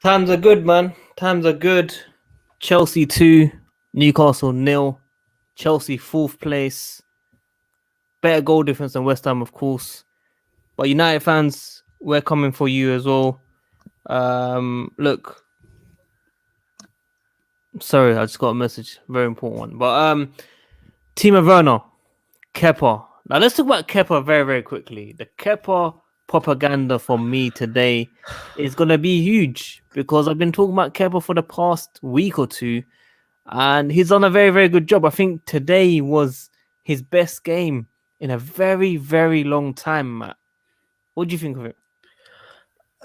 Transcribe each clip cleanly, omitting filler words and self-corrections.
Times are good, man. Times are good. Chelsea 2, Newcastle 0. Chelsea 4th place. Better goal difference than West Ham, of course. But United fans, we're coming for you as well. Look. Sorry, I just got a message. Very important one. But Timo Werner, Kepa. Now let's talk about Kepa very, very quickly. The Kepa propaganda from me today is going to be huge because I've been talking about Kepa for the past week or two and he's done a very, very good job. I think today was his best game in a very, very long time, Matt. What do you think of it?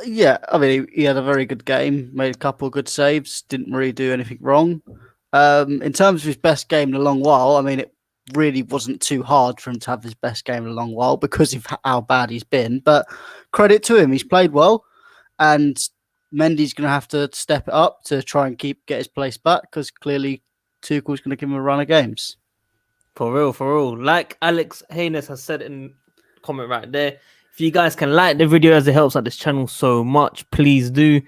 Yeah, I mean, he had a very good game, made a couple of good saves, didn't really do anything wrong. In terms of his best game in a long while, I mean, it really wasn't too hard for him to have his best game in a long while because of how bad he's been. But credit to him, he's played well, and Mendy's going to have to step it up to try and get his place back because clearly Tuchel's going to give him a run of games. For real. Like Alex Haynes has said in the comment right there, if you guys can like the video as it helps out this channel so much, please do.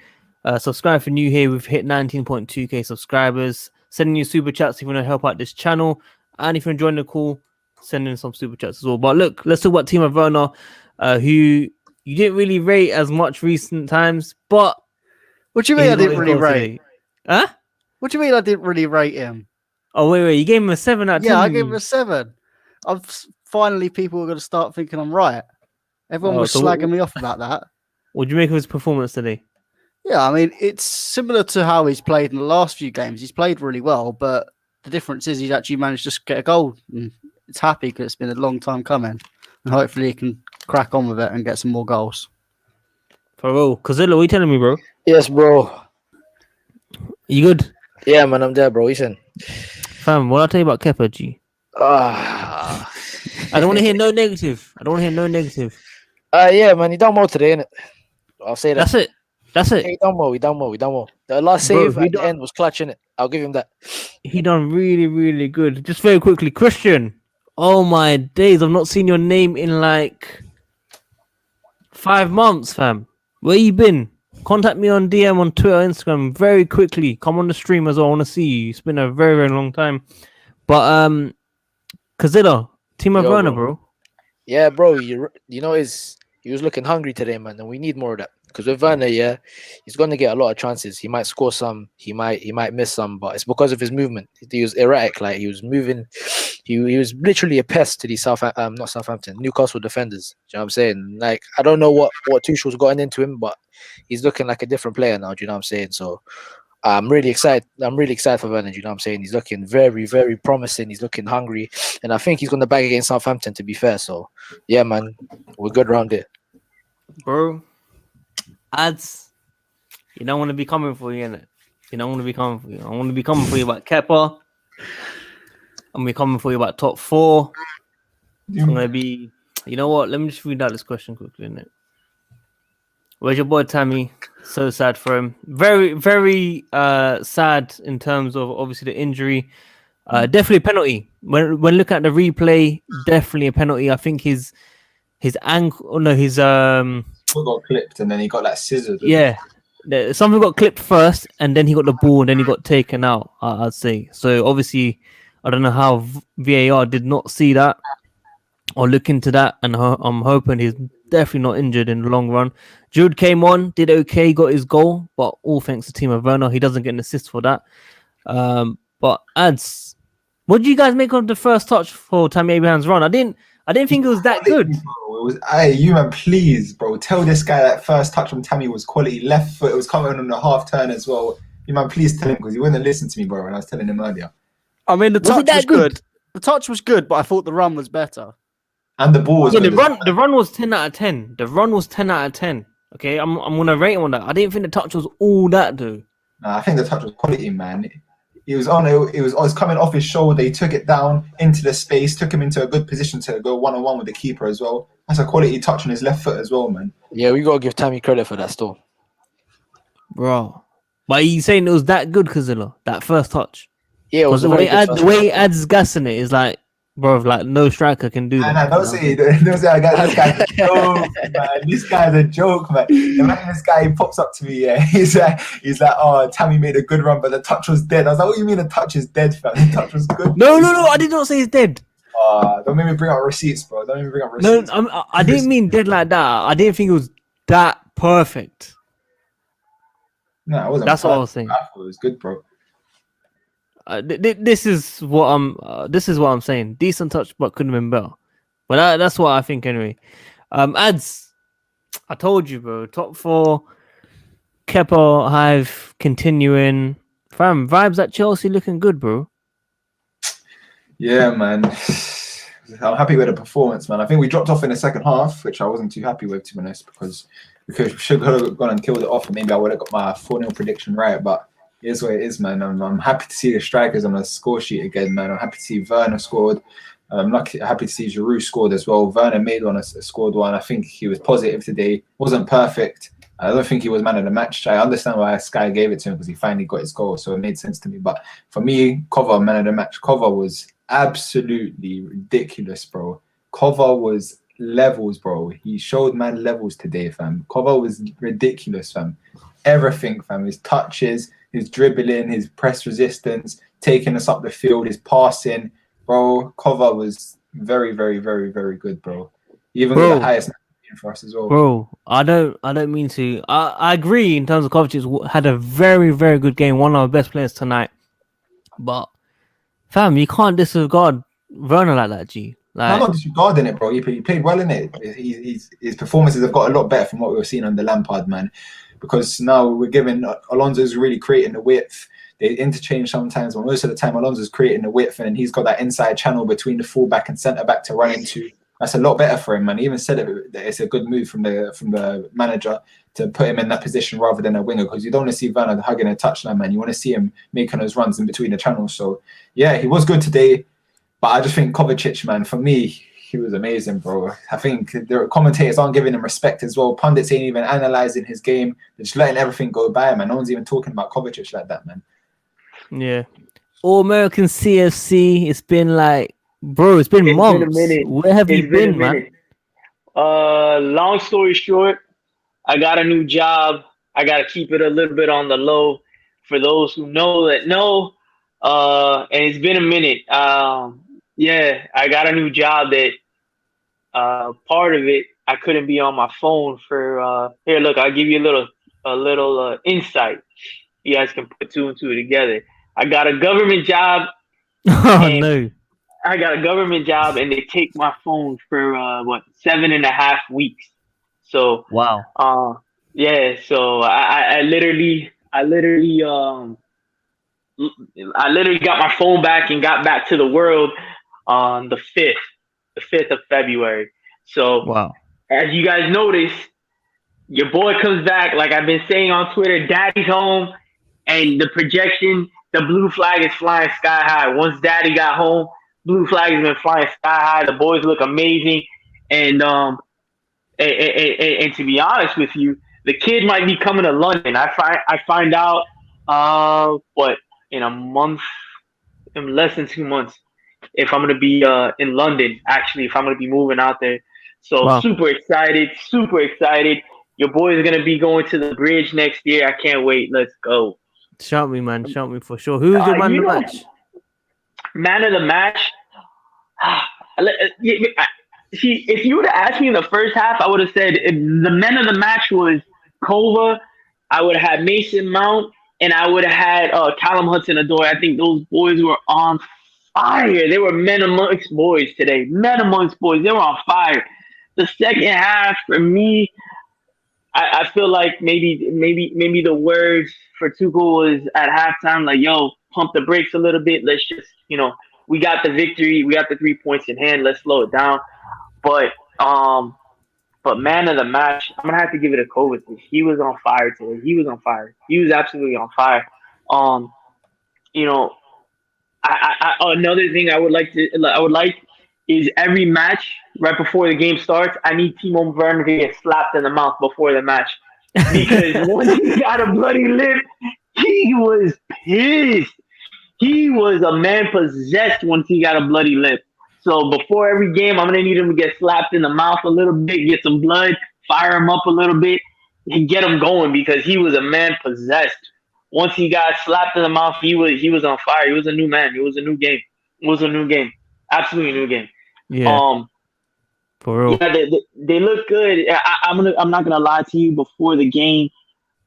Subscribe if you're new here. We've hit 19.2k subscribers. Send in your super chats if you want to help out this channel. And if you're enjoying the call, send in some super chats as well. But look, let's talk about Timo Werner, who you didn't really rate as much recent times. But what do you mean I didn't really rate? Today. Huh? What do you mean I didn't really rate him? Oh, wait. You gave him a 7 out of 10. Yeah, I gave him a 7. Finally, people are going to start thinking I'm right. Everyone was slagging me off about that. What do you make of his performance today? Yeah, I mean, it's similar to how he's played in the last few games. He's played really well, but the difference is he's actually managed to get a goal. And it's happy because it's been a long time coming. And hopefully he can crack on with it and get some more goals. For real. Kozilla, what are you telling me, bro? Yes, bro. You good? Yeah, man, I'm there, bro. Listen. Fam, what I'll tell you about Kepa, G? I don't want to hear no negative. Yeah, man, he done well today, innit? I'll say that. That's it. He done well. The last save at the end was clutch, innit? I'll give him that. He done really, really good. Just very quickly, Christian. Oh my days, I've not seen your name in like 5 months, fam. Where you been? Contact me on DM on Twitter, Instagram very quickly. Come on the stream as well. I want to see you. It's been a very, very long time. But Kazilla, Timo Werner, bro. Yeah, bro. You know, he was looking hungry today, man, and we need more of that. Because with Werner, yeah, he's going to get a lot of chances. He might score some, he might miss some, but it's because of his movement. He was erratic, like he was moving. He was literally a pest to these Newcastle defenders. Do you know what I'm saying? Like, I don't know what Tuchel's gotten into him, but he's looking like a different player now. Do you know what I'm saying? So I'm really excited. I'm really excited for Werner. Do you know what I'm saying? He's looking very, very promising. He's looking hungry, and I think he's going to bag against Southampton. To be fair, so yeah, man, we're good around here, bro. Ads, you don't want to be coming for you, innit? You don't want to be coming for you. I want to be coming for you about Kepa. I'm be coming for you about top 4. I'm gonna be. You know what? Let me just read out this question quickly, innit? Where's your boy Tammy? So sad for him. Very, very sad in terms of obviously the injury. Definitely a penalty. When looking at the replay, definitely a penalty. I think his ankle, his got clipped and then he got like scissored. Yeah, something got clipped first, and then he got the ball, and then he got taken out. I'd say so. Obviously, I don't know how VAR did not see that or look into that, and I'm hoping he's definitely not injured in the long run. Giroud came on, did okay, got his goal, but all thanks to Timo Werner. He doesn't get an assist for that. But ads, what do you guys make of the first touch for Tammy Abraham's run? I didn't think it was that good. It was, hey, you man, please, bro, tell this guy that first touch from Tammy was quality. Left foot, it was coming on the half turn as well. You man, please tell him, because he wouldn't listen to me, bro, when I was telling him earlier. I mean, the touch was good. The touch was good, but I thought the run was better. And the ball was good. The run was 10 out of 10. The run was 10 out of 10. Okay, I'm gonna rate him on that. I didn't think the touch was all that, though. Nah, I think the touch was quality, man. It was coming off his shoulder. He took it down into the space, took him into a good position to go one-on-one with the keeper as well. That's a quality touch on his left foot as well, man. Yeah, we gotta give Tammy credit for that still, bro. But you saying it was that good, Kazilla? That first touch? Yeah, it was the way Ads gassing it is like bro. Like no striker can do that. And don't say I got this guy's a joke, man. This guy's a joke, man. Imagine this guy, he pops up to me, yeah. He's like, oh, Tammy made a good run, but the touch was dead. I was like, what do you mean the touch is dead, fam? The touch was good. No, I did not say he's dead. Don't make me bring up receipts, bro. Don't make me bring up receipts. No, I didn't mean dead like that. I didn't think it was that perfect. No, I wasn't. That's what I was saying. I thought it was good, bro. This is what I'm saying. Decent touch, but could have been better. But that's what I think anyway. Ads, I told you, bro. Top 4. Kepa, Hive continuing. Fam, vibes at Chelsea looking good, bro. Yeah, man. I'm happy with the performance, man. I think we dropped off in the second half, which I wasn't too happy with, to be honest, because we should have gone and killed it off, and maybe I would have got my 4-0 prediction right, but it is what it is, man. I'm happy to see the strikers on the score sheet again, man. I'm happy to see Werner scored. I'm happy to see Giroud scored as well. Werner made one, scored one. I think he was positive today. Wasn't perfect. I don't think he was man of the match. I understand why Sky gave it to him because he finally got his goal, so it made sense to me. But for me, Cover, man of the match. Cover was absolutely ridiculous, bro. Cover was levels, bro. He showed man levels today, fam. Cover was ridiculous, fam. Everything, fam. His touches, his dribbling, his press resistance, taking us up the field, his passing, bro. Cover was very, very, very, very good, bro. Even with the highest for us as well. Bro, I don't mean to. I agree in terms of Kovacic had a very, very good game. One of our best players tonight. But fam, you can't disregard Werner like that, G. Like, I'm not disregarding it, bro. He played well in it. His performances have got a lot better from what we were seeing under Lampard, man. Because now we're giving Alonso's really creating the width. They interchange sometimes, but most of the time Alonso's creating the width, and he's got that inside channel between the fullback and centre back to run into. That's a lot better for him, man. He even said that it's a good move from the manager to put him in that position rather than a winger, because you don't want to see Werner hugging a touchline, man. You want to see him making those runs in between the channels. So yeah, he was good today, but I just think Kovacic, man, for me, he was amazing, bro. I think the commentators aren't giving him respect as well. Pundits ain't even analysing his game. They're just letting everything go by, man. No one's even talking about Kovacic like that, man. Yeah. All-American CFC, it's been like, bro, it's been months. Where have you been, man? Long story short, I got a new job. I got to keep it a little bit on the low for those who know that know. And it's been a minute. Yeah, I got a new job that part of it, I couldn't be on my phone for here, look, I'll give you a little insight. You guys can put 2 and 2 together. I got a government job. Oh, no. I got a government job, and they take my phone for 7.5 weeks. So wow. Yeah. So I literally got my phone back and got back to the world on the 5th of February. So wow. As you guys notice, your boy comes back, like I've been saying on Twitter, Daddy's home, and the projection, the blue flag is flying sky high. Once Daddy got home, blue flag has been flying sky high. The boys look amazing, and to be honest with you, the kid might be coming to London. I find out in a month, in less than 2 months, if I'm gonna be in London. Actually, if I'm gonna be moving out there, so wow. super excited. Your boy is gonna be going to the bridge next year. I can't wait. Let's go. Shout me, man. Shout me for sure. Who's your man of the match? Man of the match. See, if you would have asked me in the first half, I would have said if the man of the match was Kova, I would have had Mason Mount, and I would have had Callum Hudson-Odoi. I think those boys were on fire. They were men amongst boys today. Men amongst boys. They were on fire. The second half, for me, I feel like maybe the words for Tuchel was at halftime, like, yo, pump the brakes a little bit. Let's just, we got the victory. We got the 3 points in hand. Let's slow it down. But man of the match, I'm gonna have to give it to Kovacic. He was on fire today. He was on fire. He was absolutely on fire. Another thing I would like is every match right before the game starts, I need TIMO WERNER to get slapped in the mouth before the match, because once he got a bloody lip, he was pissed. He was a man possessed once he got a bloody lip. So before every game, I'm gonna need him to get slapped in the mouth a little bit, get some blood, fire him up a little bit, and get him going because he was a man possessed. Once he got slapped in the mouth, he was on fire. He was a new man. It was a new game. It was a new game. Absolutely new game. Yeah. For real. Yeah, they look good. I'm not gonna lie to you. Before the game,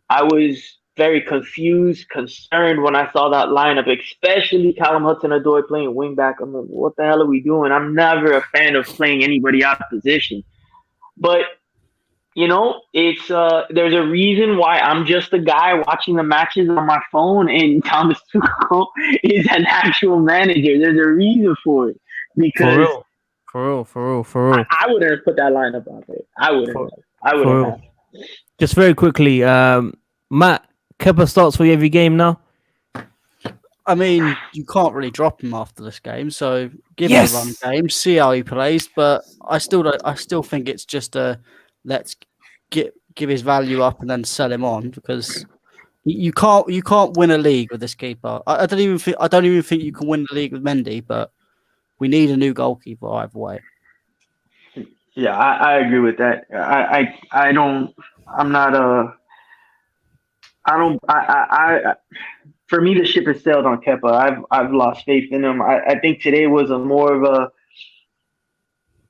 I was very confused, concerned when I saw that lineup, especially Callum Hudson-Odoi playing wing back. I'm like, what the hell are we doing? I'm never a fan of playing anybody out of position. But it's there's a reason why I'm just a guy watching the matches on my phone, and Thomas Tuchel is an actual manager. There's a reason for it because For real. I wouldn't have put that lineup out there. I wouldn't have. Just very quickly, Matt, Kepa starts for you every game now. I mean, you can't really drop him after this game, so give him a run game, see how he plays. But I still think it's just a let's give his value up and then sell him on because you can't win a league with this keeper. I don't even think you can win the league with Mendy, but we need a new goalkeeper either way. Yeah, I agree with that. For me, the ship has sailed on Kepa. I've lost faith in him. I think today was a more of a,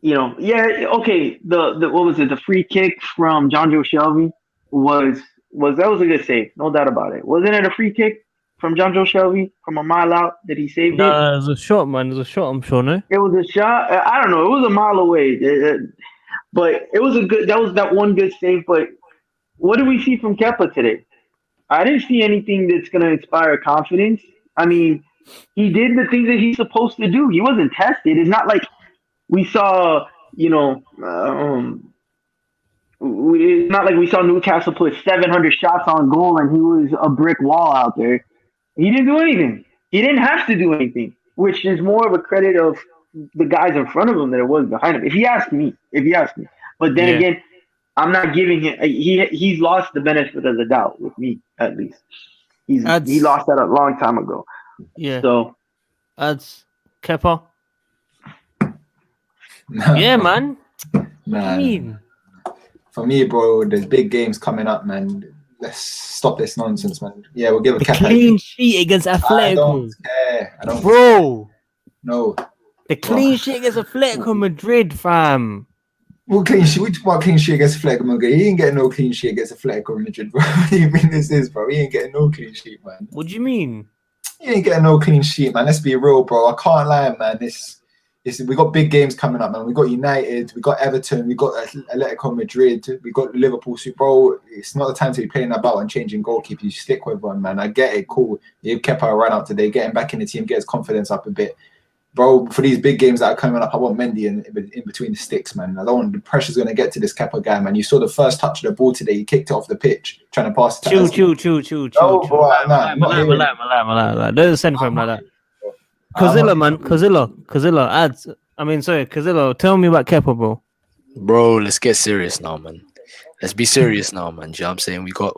okay. The what was it? The free kick from John Joe Shelby was a good save, no doubt about it. Wasn't it a free kick from John Joe Shelby from a mile out that he saved it? It was a shot, man. It was a shot, I'm sure, no? It was a shot. I don't know. It was a mile away, but it was a good. That was that one good save. But what did we see from Kepa today? I didn't see anything that's going to inspire confidence. I mean, he did the things that he's supposed to do. He wasn't tested. It's not like we saw, it's not like we saw Newcastle put 700 shots on goal and he was a brick wall out there. He didn't do anything. He didn't have to do anything, which is more of a credit of the guys in front of him than it was behind him. If you ask me. But then again, I'm not giving him. He's lost the benefit of the doubt with me, at least. He lost that a long time ago. Yeah. So, adds Kepa. Yeah, man. What do you mean? For me, bro, there's big games coming up, man. Let's stop this nonsense, man. Yeah, we'll give a Kepa. Clean sheet against Atletico. I don't care. Bro. No. The clean sheet against Atletico Madrid, fam. What clean sheet? Which one clean sheet against Atletico Madrid? He ain't getting no clean sheet against Atletico Madrid, bro. What do you mean this is, bro? He ain't getting no clean sheet, man. What do you mean? He ain't getting no clean sheet, man. Let's be real, bro. I can't lie, man. We got big games coming up, man. We got United, we got Everton, we got Atletico Madrid, we got Liverpool. So, bro, it's not the time to be playing about and changing goalkeeper. You stick with one, man. I get it, cool. You kept our run out today, getting back in the team, get his confidence up a bit. Bro, for these big games that are coming up, I want Mendy in between the sticks, man. I don't want the pressure's going to get to this Kepa guy, man. You saw the first touch of the ball today. He kicked it off the pitch, trying to pass it to Chill. Don't send for him like that. Cazilla, man. Cazilla. Ads. Cazilla. Tell me about Kepa, bro. Bro, let's get serious now, man. Let's be serious now, man. You know what I'm saying? We got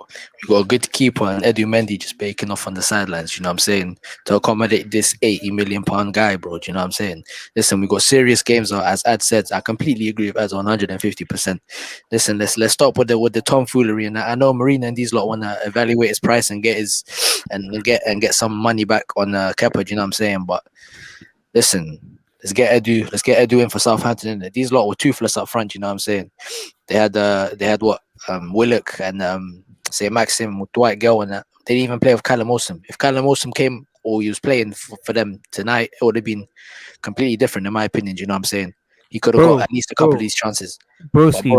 a good keeper and Edu Mendy just baking off on the sidelines, you know what I'm saying? To accommodate this £80 million guy, bro. Do you know what I'm saying? Listen, we got serious games now, as Ad said. I completely agree with Ad 150%. Listen, let's stop with the tomfoolery. And I know Marina and these lot want to evaluate his price and get get some money back on Kepa, do you know what I'm saying? But listen, let's get Edu in for Southampton. Innit? These lot were toothless up front, you know what I'm saying? They had what Willock and say Maxim with Dwight Gale and that. They didn't even play with Callum Hudson. If Callum Hudson came or he was playing for them tonight, it would have been completely different in my opinion. You know what I'm saying? He could have got at least a couple of these chances. Broski,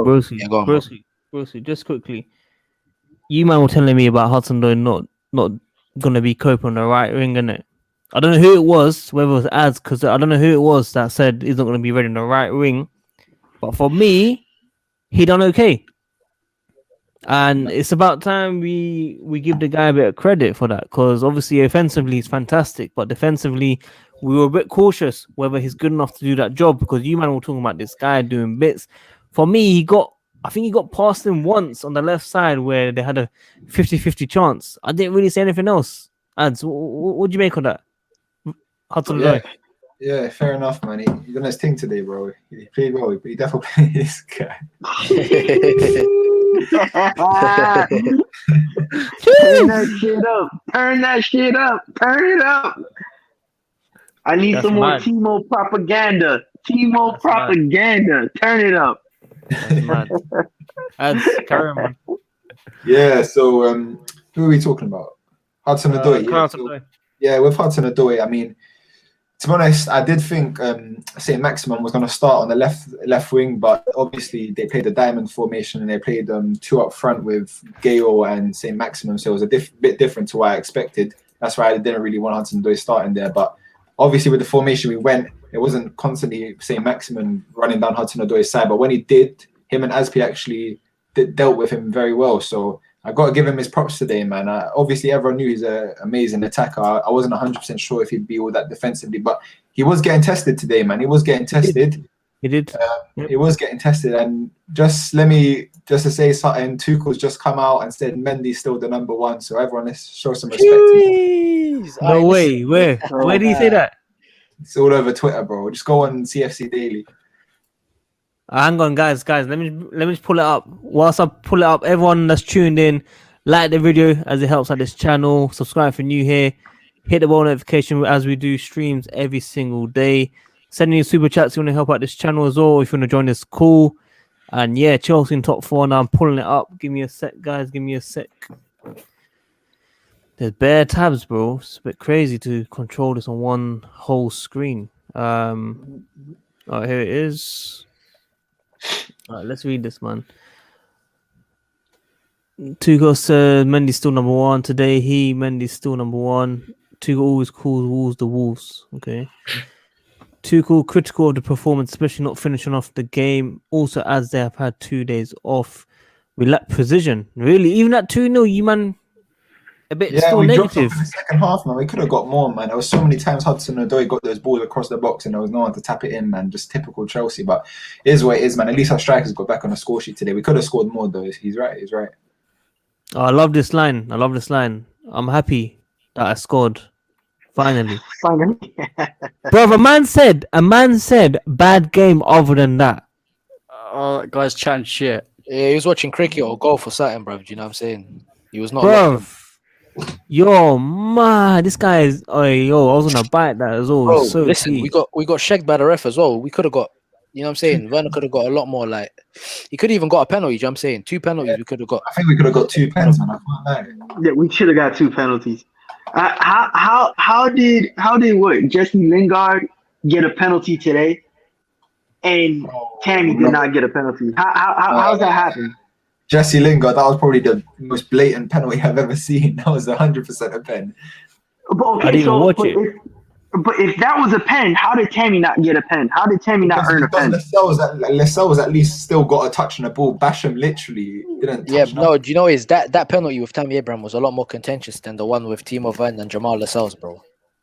just quickly. You man were telling me about Hudson-Odoi not gonna be coping on the right wing, innit? I don't know who it was, whether it was ads, because I don't know who it was that said he's not going to be ready on the right wing. But for me, he done okay. And it's about time we give the guy a bit of credit for that, because obviously offensively he's fantastic, but defensively we were a bit cautious whether he's good enough to do that job, because you man were talking about this guy doing bits. For me, I think he got past him once on the left side where they had a 50-50 chance. I didn't really say anything else. Ads, what do you make of that? Hudson-Odoi. Yeah, fair enough, man. He done his thing today, bro. He played well, but he definitely played this guy. Turn that shit up. Turn that shit up. Turn it up. I need That's some more mad. Timo propaganda. Timo That's propaganda. Turn it up. That's mad. Ads, carry on, man. Yeah, so who are we talking about? Hudson-Odoi. Callum So, Hudson-Odoi. yeah, with Hudson-Odoi, I mean, to be honest, I did think St. Maximum was going to start on the left wing, but obviously they played the diamond formation and they played two up front with Gale and St. Maximum, so it was a bit different to what I expected. That's why I didn't really want Hudson-Odoi starting there, but obviously with the formation we went, it wasn't constantly St. Maximum running down Hudson-Odoi's side, but when he did, him and Azpi actually dealt with him very well, so I got to give him his props today, man. Obviously, everyone knew he's an amazing attacker. I wasn't 100% sure if he'd be all that defensively, but he was getting tested today, man. He was getting tested. He did. He was getting tested. And just to say something, Tuchel's just come out and said Mendy's still the number one. So everyone, let's show some respect to him. Jeez. No way. Where? Where did he say that? It's all over Twitter, bro. Just go on CFC Daily. Hang on, guys. Let me just pull it up. Whilst I pull it up, everyone that's tuned in, like the video as it helps out this channel. Subscribe if you're new here. Hit the bell notification as we do streams every single day. Send me super chats if you want to help out this channel as well. If you want to join this call. And yeah, Chelsea in top 4 now. I'm pulling it up. Give me a sec, guys. Give me a sec. There's bare tabs, bro. It's a bit crazy to control this on one whole screen. Oh, here it is. All right, let's read this, man. Tuchel said Mendy's still number one today. Mendy's still number one. Tuchel always calls Wolves the Wolves. Okay. Tuchel critical of the performance, especially not finishing off the game. Also, as they have had 2 days off, we lack precision. Really, even at 2-0, you man, a bit still we dropped negative. off in the second half, man. We could have got more, man. There was so many times Hudson-Odoi got those balls across the box and there was no one to tap it in, man. Just typical Chelsea. But it is what it is, man. At least our strikers got back on the score sheet today. We could have scored more, though. He's right. He's right. Oh, I love this line. I'm happy that I scored. Finally. Bro, a man said bad game other than that. Oh, that guy's chatting shit. Yeah, he was watching cricket or golf or something, bro. Do you know what I'm saying? He was not. Bro, yo, man, this guy is. Oh, yo, I was gonna bite that as well. Bro, So listen, cheap. we got shagged by the ref as well. We could have got, you know what I'm saying? Werner could have got a lot more. Like, he could have even got a penalty. You know what I'm saying? 2 penalties we could have got. I think we could have got 2 pens, man. I can't lie. Yeah, we should have got 2 penalties. How did what Jesse Lingard get a penalty today, and Tammy did not get a penalty? How's that happen? Jesse Lingard, that was probably the most blatant penalty I've ever seen. That was 100% a pen. But okay, I didn't even watch it. But if that was a pen, how did Tammy not get a pen? How did Tammy not earn a pen? Lascelles at least still got a touch on the ball. Basham literally didn't touch. Yeah, no, do you know is that penalty with Tammy Abraham was a lot more contentious than the one with Timo Werner and Jamal Lascelles, bro.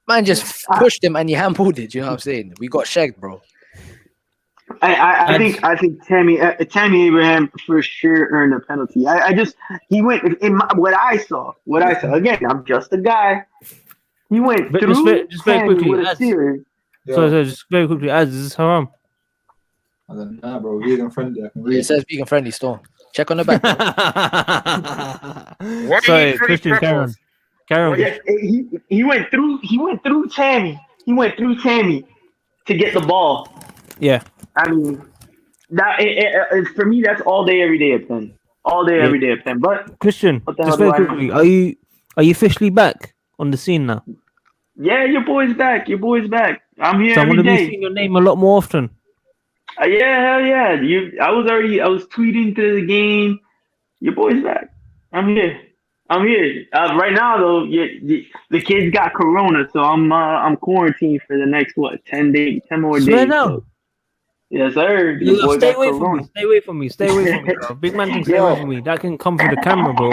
Man just pushed him and he handballed it. You know what I'm saying? We got shagged, bro. I think Tammy Abraham for sure earned a penalty. He went in what I saw. Again, I'm just a guy. He went through just very quickly. with a series. So just very quickly, is this haram? I don't know, bro. Vegan friendly. I can read. It says vegan friendly store. Check on the back. Sorry, Christian, carry on. Yeah, he went through Tammy. He went through Tammy to get the ball. Yeah. I mean, that for me, that's all day, every day a pen. All day, every day a pen. But Christian, just very quickly, are you officially back on the scene now? Yeah, your boy's back. I'm here So I'm every gonna be day. seeing your name a lot more often. Yeah, hell yeah. I was tweeting to the game. Your boy's back. I'm here. Right now though, the kids got corona, so I'm quarantined for the next 10 more days. Swear down. Yes, sir. Stay away from me. Stay away from me, bro. Big man can stay away from me. That can come through the camera, bro.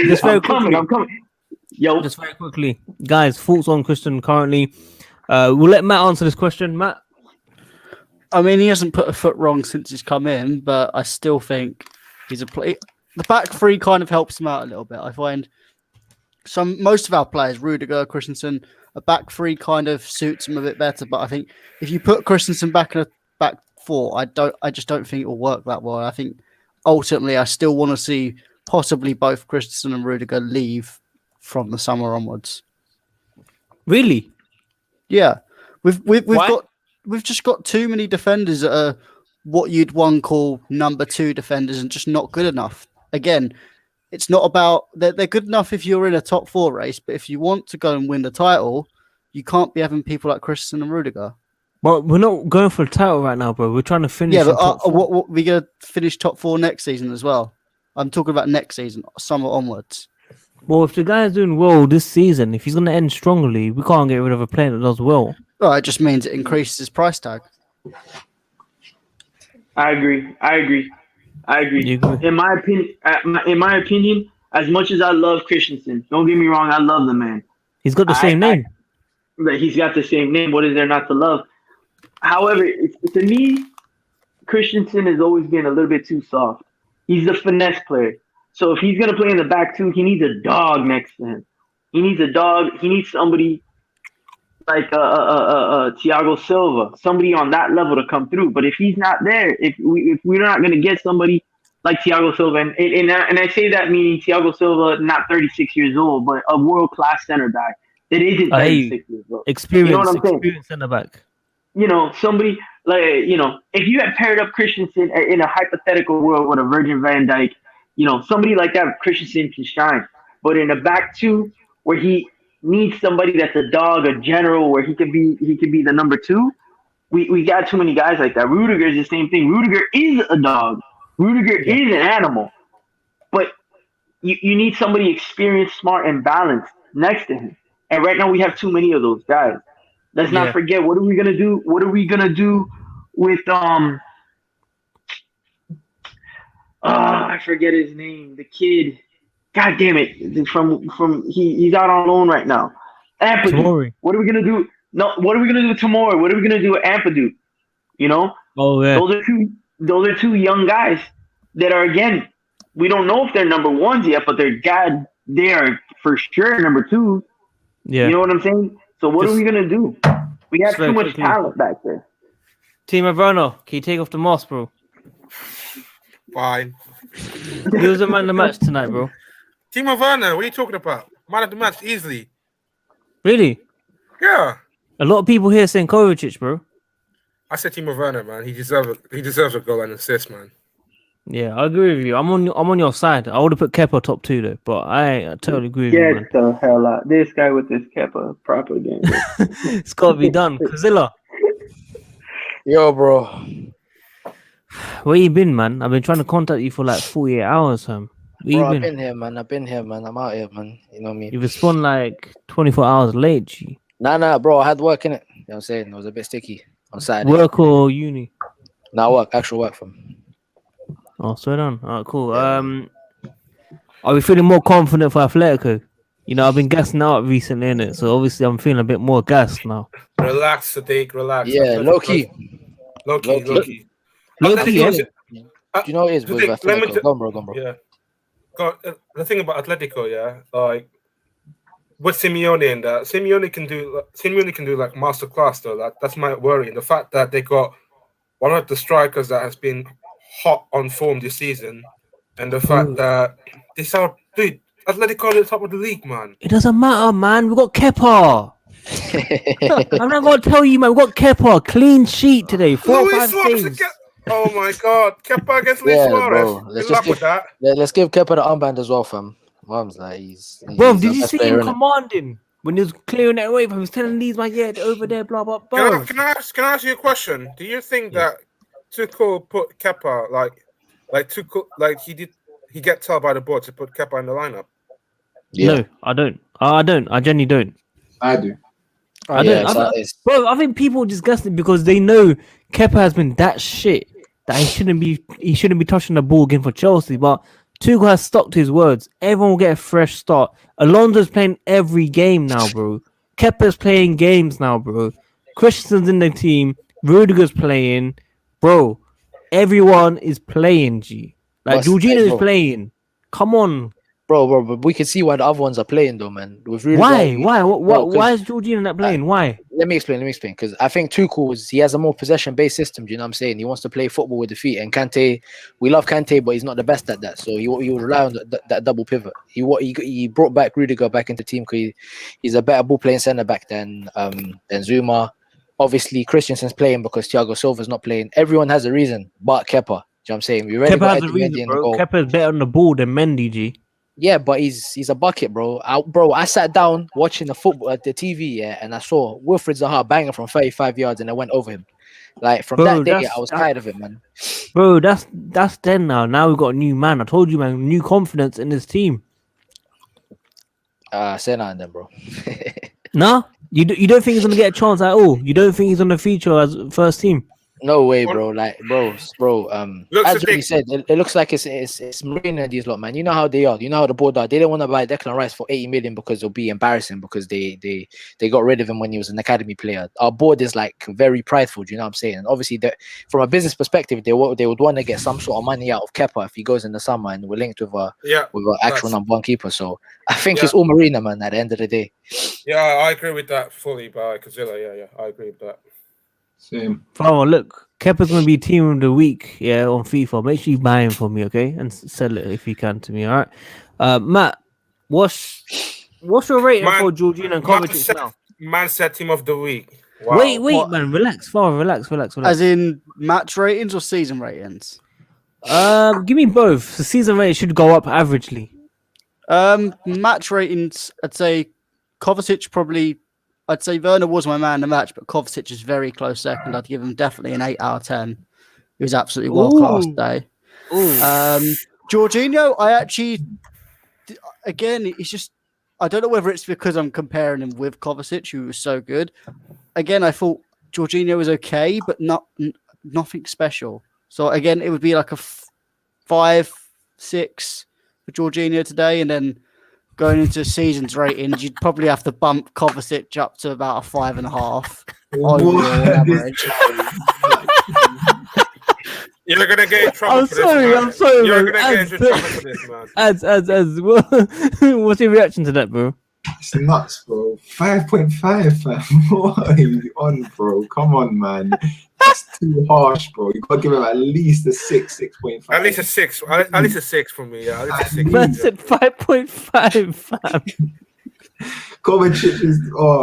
Just very quickly. I'm coming. Yo. Just very quickly, guys. Thoughts on Christian currently? We'll let Matt answer this question. Matt. I mean, he hasn't put a foot wrong since he's come in, but I still think he's a play. The back three kind of helps him out a little bit. I find most of our players, Rudiger, Christensen, a back three kind of suits him a bit better. But I think if you put Christensen back in a back four, I just don't think it will work that well. I think ultimately I still want to see possibly both Christensen and Rudiger leave from the summer onwards. Really? Yeah, we've just got too many defenders that are what you'd one call number two defenders and just not good enough. Again, it's not about they're good enough if you're in a top four race, but if you want to go and win the title, you can't be having people like Christensen and Rudiger. Well, we're not going for the title right now, bro. We're trying to finish. Yeah, but top four. what we gonna finish top four next season as well? I'm talking about next season, summer onwards. Well, if the guy's doing well this season, if he's going to end strongly, we can't get rid of a player that does well. Well, it just means it increases his price tag. I agree. You agree? In my opinion, as much as I love Christensen, don't get me wrong, I love the man. He's got the same name. He's got the same name. What is there not to love? However, to me, Christensen has always been a little bit too soft. He's the finesse player. So if he's going to play in the back two, he needs a dog next to him. He needs a dog. He needs somebody like Thiago Silva, somebody on that level to come through. But if he's not there, if we're not going to get somebody like Thiago Silva, and I say that meaning Thiago Silva, not 36 years old, but a world-class center back that isn't 36 years old. Experience, you know what I'm saying? Experience center back. You know, somebody like, if you had paired up Christensen in a hypothetical world with a Virgin van Dijk, somebody like that, Christensen can shine. But in a back two, where he needs somebody that's a dog, a general, where he could be the number two, we got too many guys like that. Rudiger is the same thing. Rudiger is a dog. Rudiger is an animal. But you need somebody experienced, smart, and balanced next to him. And right now we have too many of those guys. Let's not forget, what are we gonna do? What are we gonna do with I forget his name. The kid. God damn it! He's out on loan right now. Ampadu. What are we gonna do? No, what are we gonna do tomorrow? What are we gonna do with Ampadu? Oh yeah. Those are two young guys that are, again, we don't know if they're number ones yet, but they are for sure number two. Yeah. You know what I'm saying? So what are we gonna do? We have too much talent back there. Timo Werner, can you take off the mask, bro? Fine. He was the man of the match tonight, bro. Timo Werner, what are you talking about? Man of the match, easily. Really? Yeah. A lot of people here saying Kovacic, bro. I said Timo Werner, man. He deserves a goal and assist, man. Yeah, I agree with you. I'm on your side. I would have put Kepa top two though, but I totally agree with you, man. Get the hell out. This guy with this Kepa propaganda. It's got to be done. Kazilla, Yo, bro. where you been, man? I've been trying to contact you for like 48 hours, fam. Where you Bro, been? I've been here, man. I'm out here, man. You know me. You respond like 24 hours late, G. Nah, bro. I had work in it. You know what I'm saying? It was a bit sticky on Saturday. Work or uni? Actual work from. Oh, swear on. Alright, cool. Are we feeling more confident for Atletico? I've been gassing out recently, innit? So obviously I'm feeling a bit more gassed now. Relax, Sadiq. Relax. Yeah, low key. Low key. Low key, Do you know what it is with Sadiq, let me Atletico? Go on, bro. Yeah. The thing about Atletico, yeah, like with Simeone and that, Simeone can do like masterclass though. That's my worry. And the fact that they got one of the strikers that has been hot on form this season, and the fact that Atletico are at the top of the league, man. It doesn't matter, man. We got Kepa. I'm not gonna tell you, man. We got Kepa. Clean sheet today. 4 or 5 saves. Oh my God, Kepa against Luis Suarez. Bro. Let's give Kepa the armband as well, fam. Mom's like, bro, did you see him commanding when he was clearing it away? He was telling these man, yeah, over there, blah blah blah. Can I ask you a question? Do you think that Tuchel put Kepa like Tuchel, like he get told by the board to put Kepa in the lineup? Yeah. No, I don't. I genuinely don't. I do. I don't. Bro, I think people just guessing because they know Kepa has been that shit that he shouldn't be touching the ball again for Chelsea. But Tuchel has stuck to his words. Everyone will get a fresh start. Alonso's playing every game now, bro. Kepa's playing games now, bro. Christensen's in the team. Rudiger's playing. Bro, everyone is playing, G. Like, Jorginho is playing. Come on. bro, but we can see why the other ones are playing though, man. With Rudiger, Why? Bro, 'cause- Why is Jorginho not playing? Why? Let me explain. Because I think Tuchel he has a more possession-based system. Do you know what I'm saying? He wants to play football with the feet. And Kante, we love Kante, but he's not the best at that. So he will rely on that double pivot. He brought back Rudiger back into the team because he's a better ball-playing centre-back than Zuma. Obviously, Christensen's playing because Thiago Silva's not playing. Everyone has a reason, but Kepa. Do you know what I'm saying? We already Kepa got has a Eddie reason, Mendy in the bro. goal. Kepa's better on the ball than Mendy, G. Yeah, but he's a bucket, bro. I sat down watching the football at the TV, yeah, and I saw Wilfried Zaha banging from 35 yards, and I went over him. Like from Bro, that day, that's- I was tired of it, man. Bro, that's then now. Now we've got a new man. I told you, man, new confidence in this team. Say nothing then, bro. No? You don't think he's gonna get a chance at all? You don't think he's gonna feature as first team? No way, bro. Like, bro. Looks As the we thing. said, it looks like it's Marina and these lot, man. You know how they are. You know how the board are. They don't want to buy Declan Rice for 80 million because it'll be embarrassing because they got rid of him when he was an academy player. Our board is like very prideful. Do you know what I'm saying? And obviously, from a business perspective, they would want to get some sort of money out of Kepa if he goes in the summer and we're linked with an actual number one keeper. So I think it's all Marina, man. At the end of the day. Yeah, I agree with that fully by Kazilla. Yeah, I agree with that. Same. Oh, look, Kepa's gonna be team of the week, yeah, on FIFA. Make sure you buy him for me, okay, and sell it if you can to me. All right, Matt, what's your rating for Jorginho and Kovacic now? Man said team of the week. Wow. Wait, man, relax, Father, relax. As in match ratings or season ratings? Give me both. The season rate should go up averagely. Match ratings, I'd say Kovacic probably. I'd say Werner was my man in the match, but Kovacic is very close second. I'd give him definitely an 8 out of 10. He was absolutely world class today. Jorginho, I actually, again, it's just, I don't know whether it's because I'm comparing him with Kovacic, who was so good. Again, I thought Jorginho was okay, but nothing special. So again, it would be like a 5, 6 for Jorginho today, and then going into season's ratings, you'd probably have to bump Kovacic up to about a 5.5 overall average. You're gonna get in trouble I'm for sorry, this. I'm sorry, You're man. gonna get in trouble for this, man. Ads. What's your reaction to that, bro? It's nuts, bro. 5.5, fam. What are you on, bro? Come on, man. That's too harsh, bro. You gotta give him at least a 6, 6.5. At least a 6. At least a 6 for me. Yeah, at least a 6. Man said 5.5, fam. Kovacic is,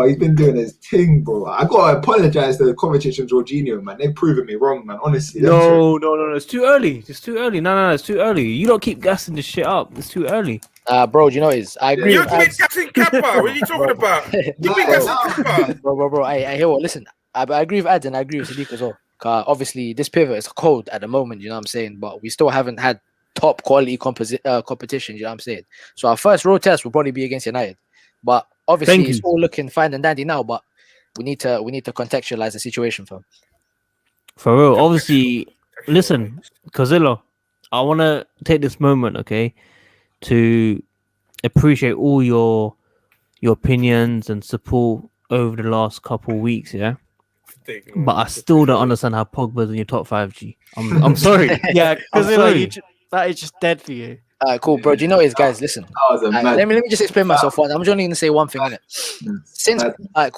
he's been doing his thing, bro. I gotta apologize to Kovacic and Jorginho, man. They've proven me wrong, man. Honestly. No. It's too early. It's too early. No, it's too early. You don't keep gassing this shit up. It's too early. Bro, you know what it is? I agree. You've with been Ads. guessing Kepa. What are you talking about? You've been guessing Kepa. Bro. I hear what. Listen, I agree with Ads and I agree with Sadiq as well. Obviously, this pivot is cold at the moment. You know what I'm saying? But we still haven't had top quality competition. You know what I'm saying? So our first road test will probably be against United. But obviously, it's all looking fine and dandy now. But we need to contextualize the situation, fam. For real. Obviously, listen, Cazilla, I want to take this moment, okay, to appreciate all your opinions and support over the last couple weeks, yeah. But I still don't understand how Pogba's in your top 5G. I'm sorry. Yeah, because that is just dead for you. Cool, bro. Do you know what it is, guys? Listen. Let me just explain myself. I'm only going to say one thing, innit?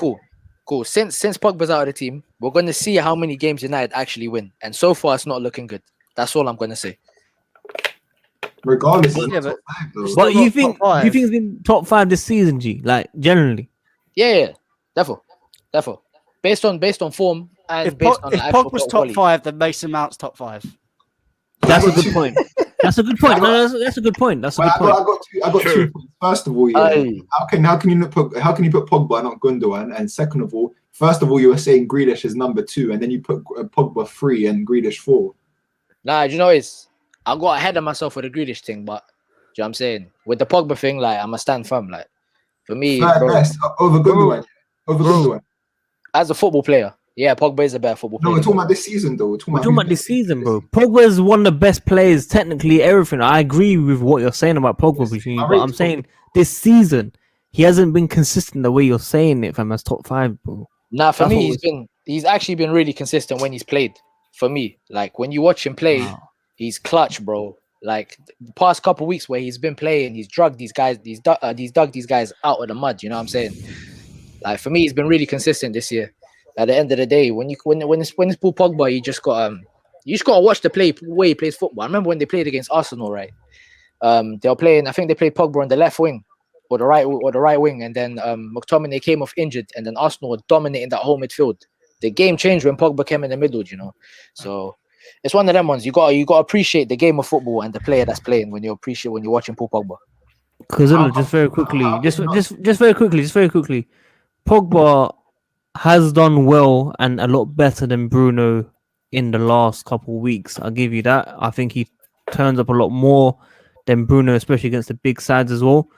Cool. Since Pogba's out of the team, we're going to see how many games United actually win. And so far, it's not looking good. That's all I'm going to say. Regardless, but you think it's been top 5 this season, G? Like generally? Yeah, definitely. Based on form and if based on if Pogba's top 5, then Mason Mount's top 5. That's a good point. That's a good point. No, that's a good point. That's a good point. I got 2 points. First of all, how can you put Pogba not Gundogan? And second of all, first of all, you were saying Grealish is number 2, and then you put Pogba 3 and Grealish 4. Nah, you know it's I got ahead of myself with the Grealish thing, but you know what I'm saying? With the Pogba thing, like I'm a stand firm. Like for me, over Gundogan. As a football player, yeah, Pogba is a better football player. No, we're talking about this season, though. We're talking about this season, bro. Pogba is one of the best players, technically, everything. I agree with what you're saying about Pogba, but I'm saying this season, he hasn't been consistent the way you're saying it, fam, as top 5, bro. Nah, for me, he's actually been really consistent when he's played. For me, like when you watch him play, he's clutch, bro. Like the past couple of weeks where he's been playing, he's drugged these guys, he's dug these guys out of the mud. You know what I'm saying? Like for me, he's been really consistent this year. At the end of the day, when it's Paul Pogba, you just gotta watch the way he plays football. I remember when they played against Arsenal, right? They were playing. I think they played Pogba on the left wing or the right wing, and then McTominay came off injured, and then Arsenal were dominating that whole midfield. The game changed when Pogba came in the middle, you know. So it's one of them ones. You got to appreciate the game of football and the player that's playing when you're watching Paul Pogba. Because just very quickly, Pogba has done well and a lot better than Bruno in the last couple of weeks. I'll give you that. I think he turns up a lot more than Bruno, especially against the big sides as well.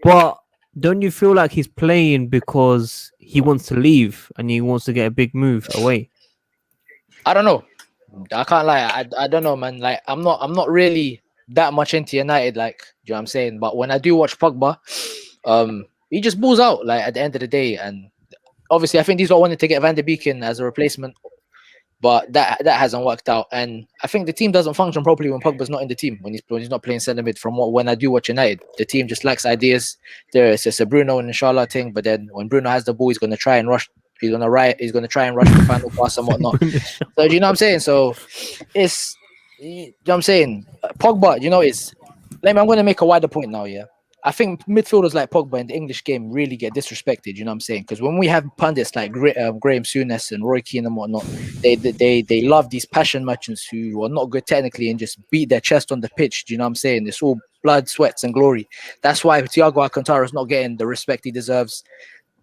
But don't you feel like he's playing because he wants to leave and he wants to get a big move away? I don't know. I can't lie. I don't know, man. Like I'm not really that much into United, like, you know what I'm saying? But when I do watch Pogba, he just balls out, like, at the end of the day. And obviously I think these all wanted to get Van de Beek in as a replacement, but that hasn't worked out. And I think the team doesn't function properly when Pogba's not in the team, when he's not playing centre mid. When I do watch United, the team just lacks ideas. It's just a Bruno and Inshallah thing, but then when Bruno has the ball, he's going to try and rush. He's going to try and rush the final pass and whatnot. So do you know what I'm saying? So it's, you know what I'm saying? Pogba, you know, I'm going to make a wider point now, yeah? I think midfielders like Pogba in the English game really get disrespected, you know what I'm saying? Because when we have pundits like Graham Younes and Roy Keane and whatnot, they love these passion merchants who are not good technically and just beat their chest on the pitch, do you know what I'm saying? It's all blood, sweats and glory. That's why Thiago Alcantara is not getting the respect he deserves.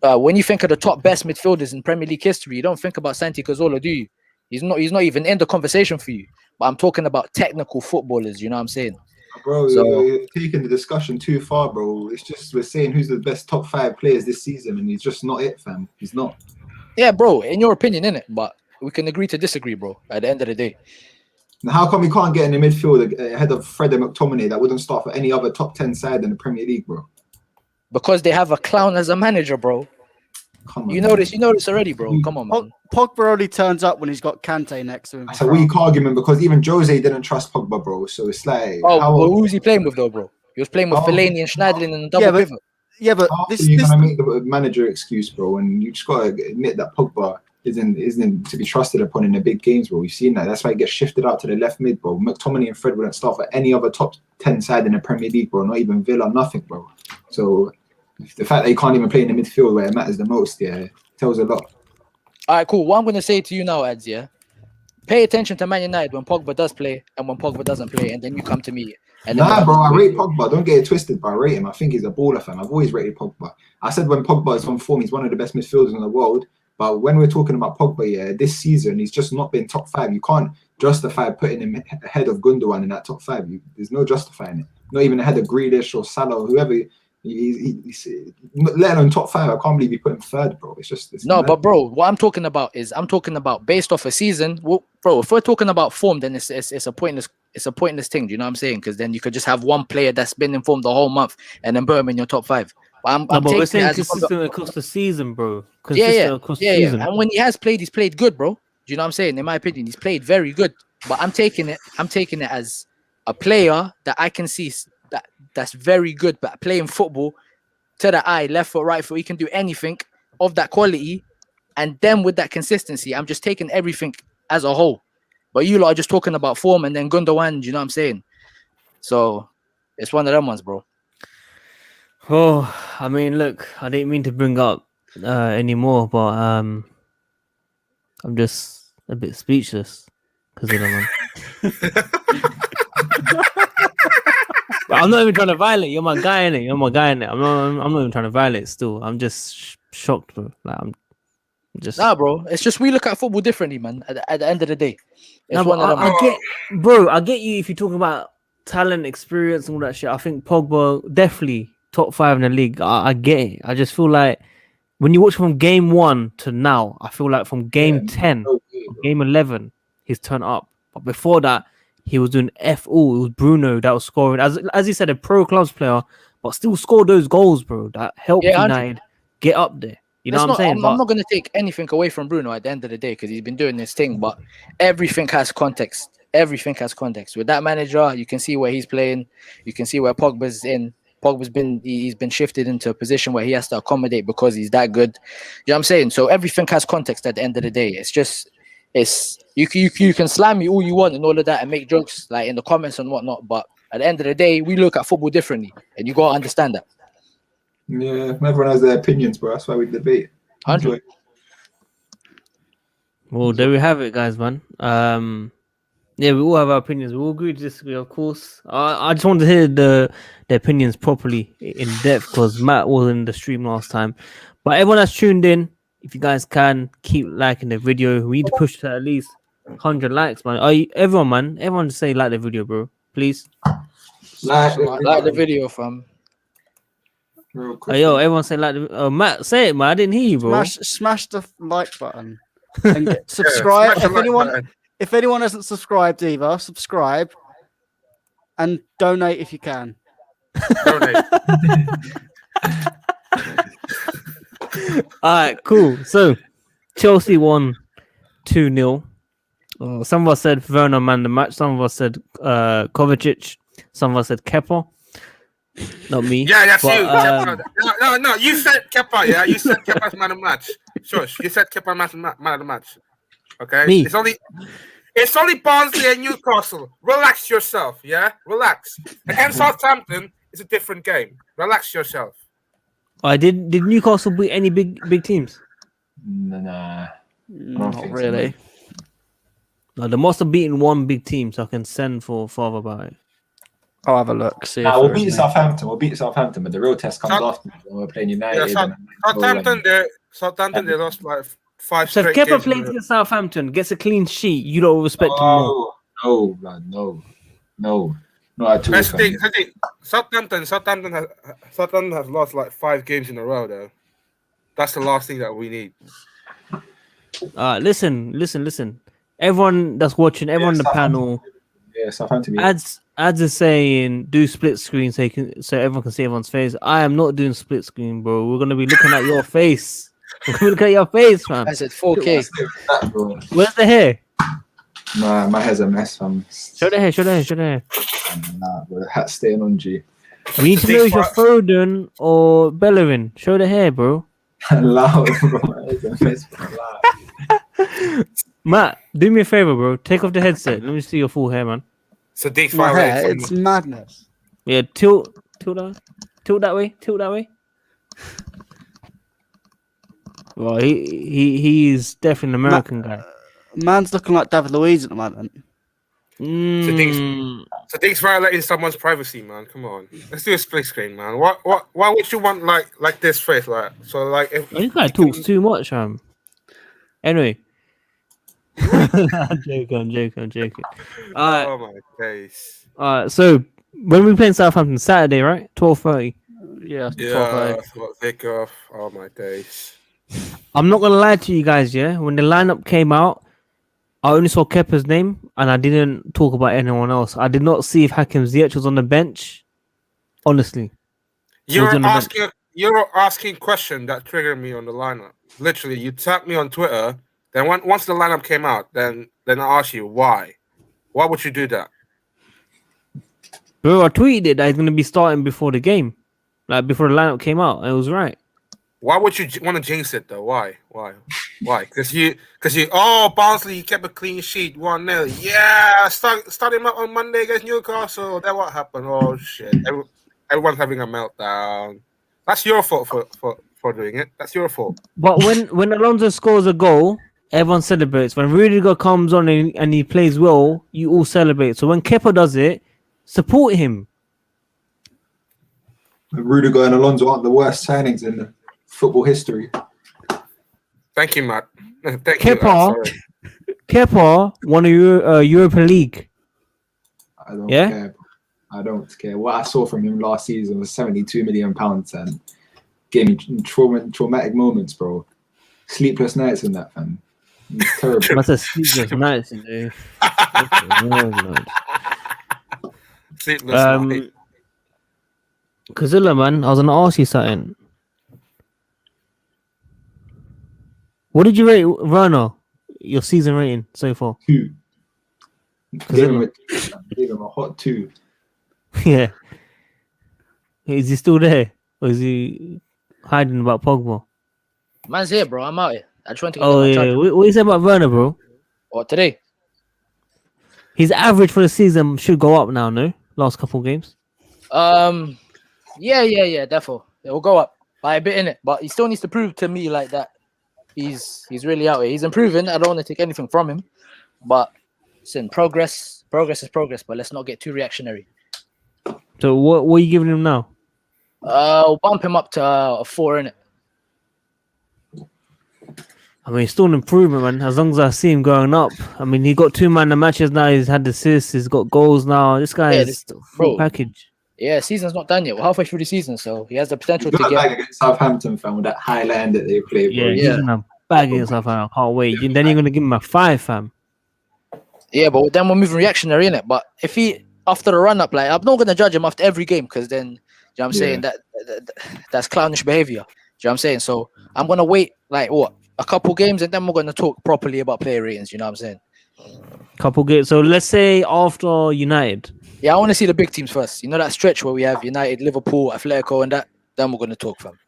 When you think of the top best midfielders in Premier League history, you don't think about Santi Cazorla, do you? He's not even in the conversation for you. But I'm talking about technical footballers, you know what I'm saying? Bro, you're taking the discussion too far, bro. It's just we're saying who's the best top 5 players this season, and he's just not it, fam. He's not. Yeah, bro, in your opinion, innit? But we can agree to disagree, bro, at the end of the day. Now, how come we can't get in the midfield ahead of Fred and McTominay that wouldn't start for any other top 10 side in the Premier League, bro? Because they have a clown as a manager, bro. Come on, you know this already, bro. Come on, man. Pogba only turns up when he's got Kante next to him. That's a weak argument because even Jose didn't trust Pogba, bro. So it's like, who was he playing with though, bro? He was playing with Fellaini and Schneiderlin and double pivot. Yeah, but you're gonna make the manager excuse, bro, and you just gotta admit that Pogba isn't to be trusted upon in the big games, bro. We've seen that. That's why he gets shifted out to the left mid, bro. McTominay and Fred wouldn't start for any other top 10 side in the Premier League, bro. Not even Villa, nothing, bro. So the fact that he can't even play in the midfield where it matters the most, yeah, tells a lot. All right, cool. What I'm going to say to you now, Ads, yeah? Pay attention to Man United when Pogba does play and when Pogba doesn't play, and then you come to me. Nah, bro, I rate Pogba. Don't get it twisted, but I rate him. I think he's a baller, fam. I've always rated Pogba. I said when Pogba is on form, he's one of the best midfielders in the world. But when we're talking about Pogba, yeah, this season, he's just not been top 5. You can't justify putting him ahead of Gundogan in that top 5. There's no justifying it. Not even ahead of Grealish or Salah or whoever. He's let alone top 5. I can't believe you put him third, bro. It's no, but bro, what I'm talking about is based off a season. Well, bro, if we're talking about form, then it's a pointless thing. Do you know what I'm saying? Because then you could just have one player that's been in form the whole month and then put him in your top 5. But we're saying consistent across the season, bro. Yeah. And when he has played, he's played good, bro. Do you know what I'm saying? In my opinion, he's played very good. But I'm taking it as a player that I can see that's very good, but playing football to the eye, left foot, right foot, he can do anything of that quality. And then with that consistency, I'm just taking everything as a whole. But you lot are just talking about form and then Gundogan, you know what I'm saying? So it's one of them ones, bro. Oh, I mean, look, I didn't mean to bring up anymore, but I'm just a bit speechless because of them. I'm not even trying to violate. You're my guy, innit? I'm not even trying to violate still. I'm just shocked, bro. Like, I'm just... Nah, bro. It's just we look at football differently, man. At the end of the day. It's one of them. I get you if you're talking about talent, experience, and all that shit. I think Pogba definitely top 5 in the league. I get it. I just feel like when you watch from game 1 to now, I feel like from game 10, game 11, he's turned up. But before that, he was doing F-all. It was Bruno that was scoring. As you said, a pro clubs player, but still scored those goals, bro. That helped United get up there. You know what I'm saying? I'm not going to take anything away from Bruno at the end of the day because he's been doing this thing, but everything has context. everything has context. With that manager, you can see where he's playing. You can see where Pogba's in. He's been shifted into a position where he has to accommodate because he's that good. You know what I'm saying? So everything has context at the end of the day. It's you can slam me all you want and all of that and make jokes like in the comments and whatnot, but at the end of the day, we look at football differently, and you gotta understand that. Yeah, everyone has their opinions, bro. That's why we debate. 100. Well, there we have it, guys, man. Yeah, we all have our opinions. We all agree to disagree, of course. I just wanted to hear the opinions properly in depth because Matt was in the stream last time. But everyone that's tuned in, if you guys can keep liking the video, we need to push to at least 100 likes, man. Everyone just say like the video, bro, please. Like the video, fam. Real quick. Yo, everyone say like the Matt, say it, man. I didn't hear you, bro. Smash the like button and subscribe. Yeah, If anyone hasn't subscribed either, subscribe and donate if you can. donate. All right, cool. So Chelsea won 2-0. Some of us said Werner man the match. Some of us said Kovacic. Some of us said Kepa. Not me. Yeah, that's But, you. Kepa. No. You said Kepa. Yeah, you said Kepa's man of the match. Shush. You said Kepa man of the match. Okay. Me. It's only Barnsley and Newcastle. Relax yourself. Yeah, relax. Against Southampton, it's a different game. Relax yourself. Did Newcastle beat any big teams? Nah. Not think so, really. mate. No, they must have beaten one big team, so I can send for father about it. I'll have a look. See. Nah, if we'll there is beat any. Southampton. We'll beat Southampton, but the real test comes South- after when we're playing United. Yeah, Southampton, they lost like 5 So if straight Kepa games. plays against Southampton, gets a clean sheet, you don't respect him more. No, blood, no, not at all. That's the fam. thing. Southampton has lost like 5 games in a row, though. That's the last thing that we need. Listen. Everyone that's watching, everyone on the panel, Yeah, Southampton. ads is saying do split screen so everyone can see everyone's face. I am not doing split screen, bro. We're gonna be looking at your face. We're gonna look at your face, man. I said 4K. Where's the hair? My hair's a mess, fam. Show the hair. Nah, bro, the hat's staying on, G. We need to know if you're Foden or Bellerin. Show the hair, bro. Loud, bro. My hair's a mess, bro. Loud. Matt, do me a favor, bro. Take off the headset. Let me see your full hair, man. So deep My far hair, away. it's madness. Yeah, tilt that way. Well, he's definitely an American guy. Man's looking like David Luiz at the moment. So things violating someone's privacy, man. Come on, let's do a split screen, man. Why would you want like this face, like so, like if This guy talks too much, Anyway. I'm joking. Alright. Oh my days. So when we playing Southampton Saturday, right? 12:30. Yeah, Yeah, take off. Oh my days. I'm not gonna lie to you guys, yeah. When the lineup came out, I only saw Kepa's name and I didn't talk about anyone else. I did not see if Hakim Ziyech was on the bench. Honestly. You're on the asking question that triggered me on the lineup. Literally, you tagged me on Twitter. Then once the lineup came out, then I asked you why. Why would you do that? Bro, I tweeted that he's gonna be starting before the game. Like before the lineup came out. And it was right. Why would you want to jinx it though? Why? Because Barnsley, you kept a clean sheet, 1-0. Yeah, start him up on Monday against Newcastle. Then what happened? Oh shit! Everyone's having a meltdown. That's your fault for doing it. That's your fault. But when Alonso scores a goal, everyone celebrates. When Rudiger comes on and he plays well, you all celebrate. So when Kepa does it, support him. Rudiger and Alonso aren't the worst signings in the football history. Thank you, Matt. Thank you. Kepa won a Europa League. I don't care. I don't care. What I saw from him last season was £72 million and gave me traumatic moments, bro. Sleepless nights in that, fam. It's terrible. That's a sleepless night, dude. Sleepless night. Kazilla, man, I was gonna ask you something. What did you rate Werner? Your season rating so far? 2. Gave him a hot 2. Yeah. Is he still there? Or is he hiding about Pogba? Man's here, bro. I'm out here. I just want to get Oh, my yeah. charger. What you say about Werner, bro? Or today. His average for the season should go up now, no? Last couple of games. Yeah, defo. It will go up by a bit in it, but he still needs to prove to me like that. He's really out here. He's improving. I don't want to take anything from him, but listen, progress is progress. But let's not get too reactionary. So what are you giving him now? Bump him up to a 4 in it. I mean, it's still an improvement, man. As long as I see him going up. I mean, he got 2 man of the matches now. He's had assists. He's got goals now. This guy is full package. Yeah, season's not done yet. We're halfway through the season, so he has the potential to Got get. back against Southampton, fam, with that high line that they play. Bro. Yeah, he's gonna bag himself. I can't wait. Then you're gonna give him a 5, fam. Yeah, but then we're moving reactionary in it. But if he after the run up, like I'm not gonna judge him after every game because then you know what I'm saying that's clownish behavior. You know what I'm saying? So I'm gonna wait like what a couple games and then we're gonna talk properly about player ratings. You know what I'm saying? Couple games. So let's say after United. Yeah, I want to see the big teams first. You know that stretch where we have United, Liverpool, Atletico, and that. Then we're gonna talk, fam.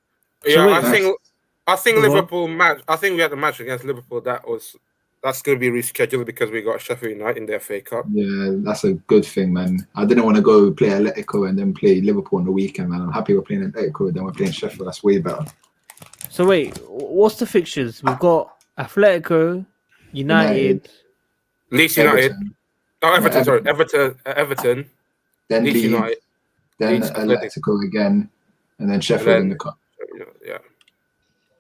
Yeah, I think Liverpool match. I think we had the match against Liverpool. That's going to be rescheduled because we got Sheffield United in the FA Cup. Yeah, that's a good thing, man. I didn't want to go play Atletico and then play Liverpool on the weekend, man. I'm happy we're playing Atletico and then we're playing Sheffield. That's way better. So wait, what's the fixtures? We've got Atletico, United. Leeds United. Everton. Sorry, Everton. Then Leeds United. Then Leeds, Atletico again, and then Sheffield in the cup. Yeah.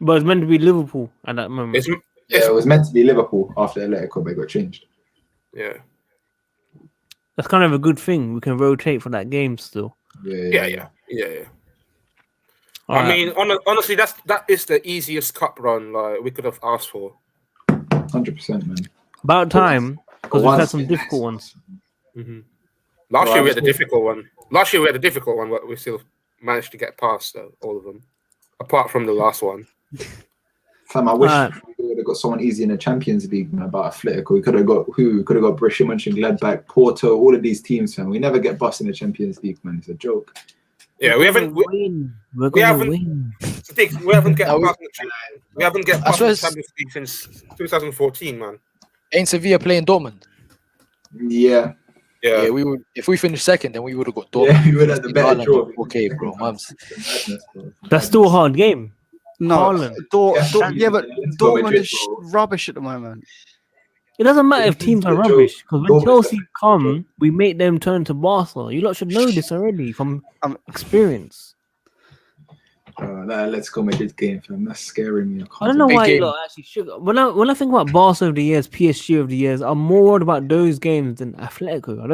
But it's meant to be Liverpool at that moment. It was meant to be Liverpool after Atletico, but it got changed. Yeah. That's kind of a good thing. We can rotate for that game still. Yeah. All I right. mean, honestly, that is the easiest cup run like we could have asked for. 100%, man. About time, because we've had some difficult ones. Mm-hmm. Last year we had a difficult one, but we still managed to get past all of them, apart from the last one. Fam, I wish we would have got someone easy in the Champions League, man, about Atletico. We could have got Borussia Mönchengladbach, Porto, all of these teams, fam. We never get bust in the Champions League, man. It's a joke. Yeah, we haven't win. We haven't get past the Champions League since 2014, man. Ain't Sevilla playing Dortmund? Yeah. Yeah, we would. If we finished second, then we would have got Dortmund. Yeah, we would have the better draw. Okay, bro, mums. That's still a hard game. No, but Dortmund Dortmund is rubbish at the moment. It doesn't matter if teams are rubbish, because when Chelsea come, we make them turn to Barca. You lot should know this already from experience. Let's go Madrid game, fam. That's scaring me. I don't know why you lot actually should. When I think about Barca over the years, PSG over the years, I'm more worried about those games than Atletico.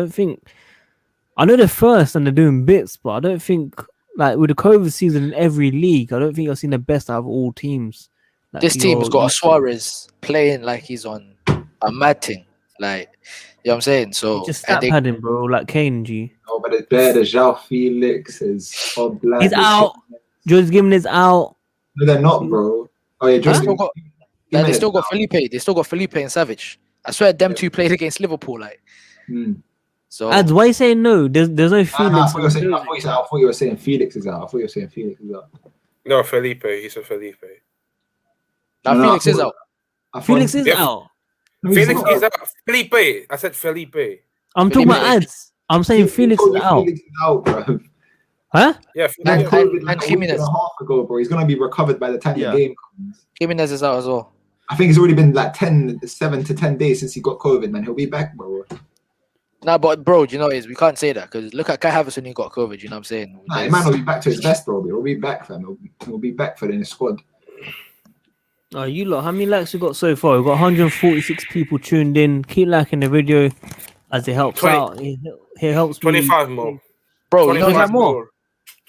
I know they're first and they're doing bits, but I don't think, like with the COVID season in every league, I don't think I've seen the best out of all teams. Like, This team's got a Suarez playing like he's on a mad thing. Like, you know what I'm saying? So just stat padding, bro, like Kane, G. No, but it's better. João Felix is Oblak. He's out. George Gibbon is out. No, they're not, bro. Oh yeah, they still got Felipe. They still got Felipe and Savage. I swear them two played against Liverpool, like. So Ads, why are you saying no? There's no Felix. I thought you were saying Felix is out. No, Felipe. He said Felipe. Now Felix is out. Felix is out. Felix is out. Felipe. I said Felipe. I'm talking about Ads. I'm saying Felix is out. Felix is out, bro. Huh? Yeah, And Jimenez. A half ago, bro. He's gonna be recovered by the time the game comes. Jimenez is out as well. I think it's already been like 7 to 10 days since he got COVID, man. He'll be back, bro. Nah, but bro, you know, we can't say that because look at Kai Havertz when he got COVID. You know what I'm saying? Nah, he might not be back to his best, bro. He'll be back, fam. He'll be back for the squad. Oh, you lot, how many likes we got so far? We've got 146 people tuned in. Keep liking the video as it helps out. It helps 25 more. Bro, you know 25 more.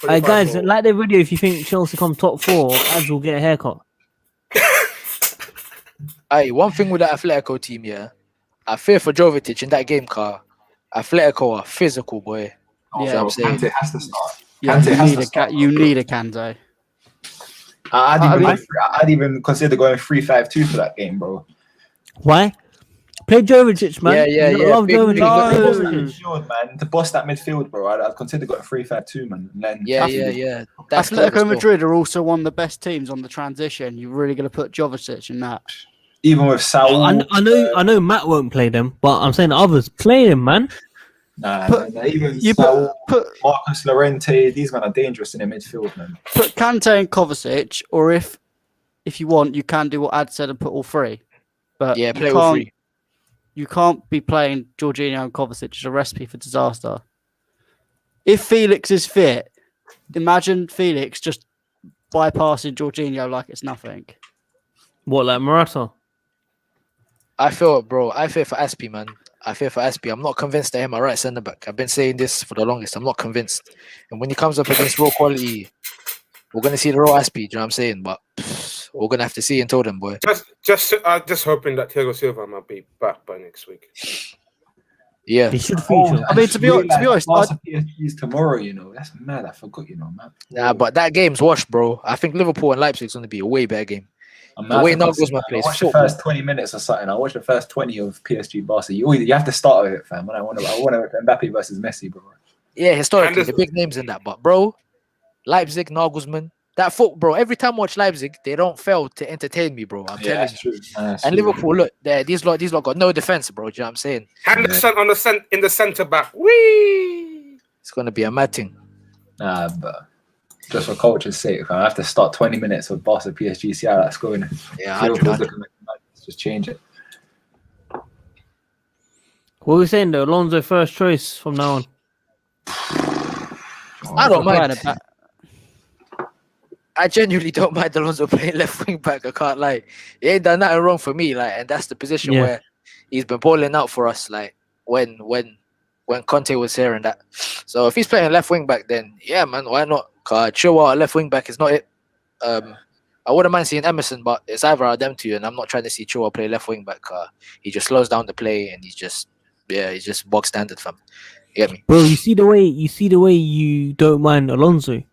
Alright, guys, more. like the video if you think Chelsea come top 4, Ads will get a haircut. Hey, one thing with the Atletico team, yeah, I fear for Jovetic in that game car. Atletico are physical, boy. Yeah, I'm saying. Kante has to start. You need a Kante. I'd even consider going 3-5-2 for that game, bro. Why? Play Jovic, man. Yeah, You yeah, love big Jovic. league. Play No. Jovic. Midfield, man. To boss that midfield, bro. I'd consider going 3-5-2, man. And then Yeah. That's clever Atletico still. Madrid are also one of the best teams on the transition. You're really going to put Jovic in that. even with Saul. I know Matt won't play them, but I'm saying others play them, man. Nah, even You Saul, put Marcus Llorente, these men are dangerous in the midfield, man. put Kante and Kovacic, or if you want, you can do what Ad said and put all three. But Yeah, you play all three. You can't be playing Jorginho and Kovacic. It's a recipe for disaster. If Felix is fit, imagine Felix just bypassing Jorginho like it's nothing. What, like Morata? I feel for Aspi, man. I feel for Aspi. I'm not convinced that him a right centre back. I've been saying this for the longest. I'm not convinced. And when he comes up against raw quality, we're gonna see the raw Aspi. Do you know what I'm saying? But we're gonna have to see until then, boy. Just hoping that Thiago Silva might be back by next week. Yeah. He should feature. I mean, to be honest, PSG's tomorrow, you know. That's mad. I forgot, you know, man. Nah, but that game's washed, bro. I think Liverpool and Leipzig's gonna be a way better game. The way Nagelsmann plays I watched the football. first 20 minutes or something. I watched the first 20 of PSG Barca. You have to start with it, fam. I want Mbappe versus Messi, bro. Yeah, historically, And the big names in that. But, bro, Leipzig, Nagelsmann, that foot, bro. Every time I watch Leipzig, they don't fail to entertain me, bro. I'm telling that's you. true. That's And true. Liverpool, look, these lot got no defense, bro. Do you know what I'm saying? Henderson in the centre back. Whee! It's gonna be a mad thing. Nah, but just for culture's sake, fam, I have to start 20 minutes with Barca PSG. See how that's going. Yeah, Liverpool's 100. looking like Let's just change it. What were we saying though? Alonso first choice from now on. I don't mind. Right, I genuinely don't mind Alonso playing left wing back. I can't lie. He ain't done nothing wrong for me. Like, and that's the position Yeah. where he's been balling out for us. Like when Conte was here and that. So if he's playing left wing back, then yeah, man, why not? Chilwell left wing back is not it. I wouldn't mind seeing Emerson, but it's either of them two, and I'm not trying to see Chilwell play left wing back. He just slows down the play, and he's just box standard fam. You get me? Bro, you see the way you don't mind Alonso.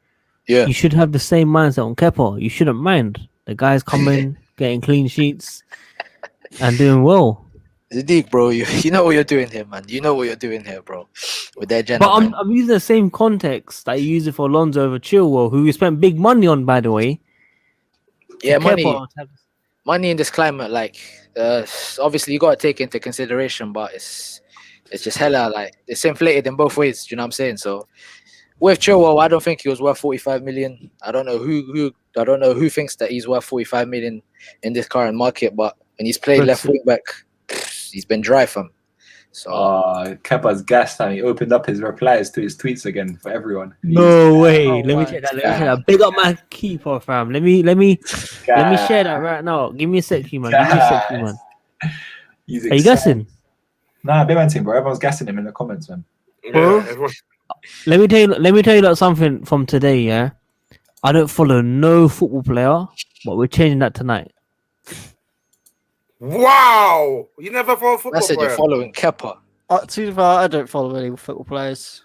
Yeah. You should have the same mindset on Kepa. You shouldn't mind. The guy's coming, getting clean sheets, and doing well. Zidane, bro, you know what you're doing here, man. You know what you're doing here, bro. With their agenda. But I'm using the same context that you use it for Alonso over Chilwell, who you spent big money on, by the way. Yeah, For money. Kepa, Money in this climate, like, obviously you gotta take into consideration, but it's just hella like it's inflated in both ways. Do you know what I'm saying? So with Chilwell, I don't think he was worth 45 million. I don't know who thinks that he's worth 45 million in this current market, but when he's played left wing back, he's been dry for him. So Kepa's gas time. He opened up his replies to his tweets again for everyone. No way. Oh, Let me my check that. Big up my keeper, fam. Let me share that right now. Give me a sec, man. He's Are you guessing? Nah, big man team, bro. Everyone's gassing him in the comments, man. Bro. Yeah, everyone- Let me tell you like something from today, yeah. I don't follow no football player, but we're changing that tonight. Wow! You never follow football. I said you're player. following Kepa. to be fair, I don't follow any football players.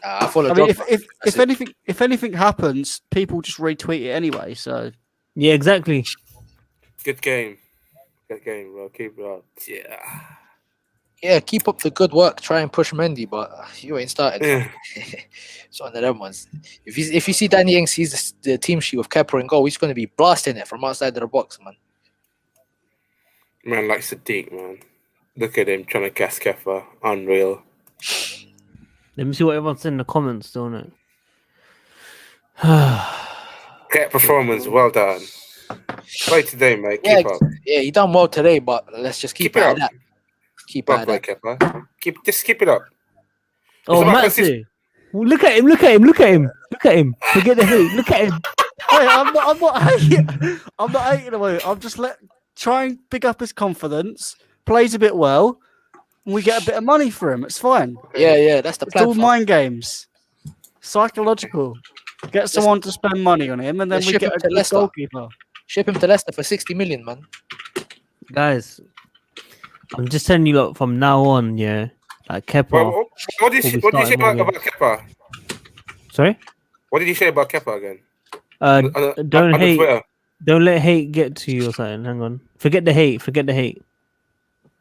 I follow. I mean, Drogba. if anything happens, people just retweet it anyway. So Yeah, exactly. Good game, bro. Keep it up. Yeah. Yeah, keep up the good work. Try and push Mendy, but you ain't started. Yeah. It's one of them ones. If you see Danny Ings sees the team sheet with Kepa and goal, he's going to be blasting it from outside of the box, man. Man, like Sadiq, man. Look at him trying to gas Kepa. Unreal. Let me see what everyone's in the comments, don't it? Great performance. Well done. Play today, mate. Yeah, Keep up. yeah, he done well today, but let's just keep Keep it at up. that. Keep Well at played, that. Kepa. Keep it up. Oh, about Matsu. Look at him. Forget the hate. Look at him. hey, I'm not hating. I'm not hating away. I'm just trying to pick up his confidence. Plays a bit well, and we get a bit of money for him. It's fine. Yeah, that's the It's plan. all fam. mind games, psychological. Get someone to spend money on him, and then Let's we ship get him a to good Leicester. goalkeeper. Ship him to Leicester for 60 million, man. Guys, I'm just telling you, look, from now on, yeah, like Kepa. Well, what did you We'll be say starting about again. Kepa? Sorry? What did you say about Kepa again? On Don't on hate. Twitter. Don't let hate get to you or something. Hang on. Forget the hate.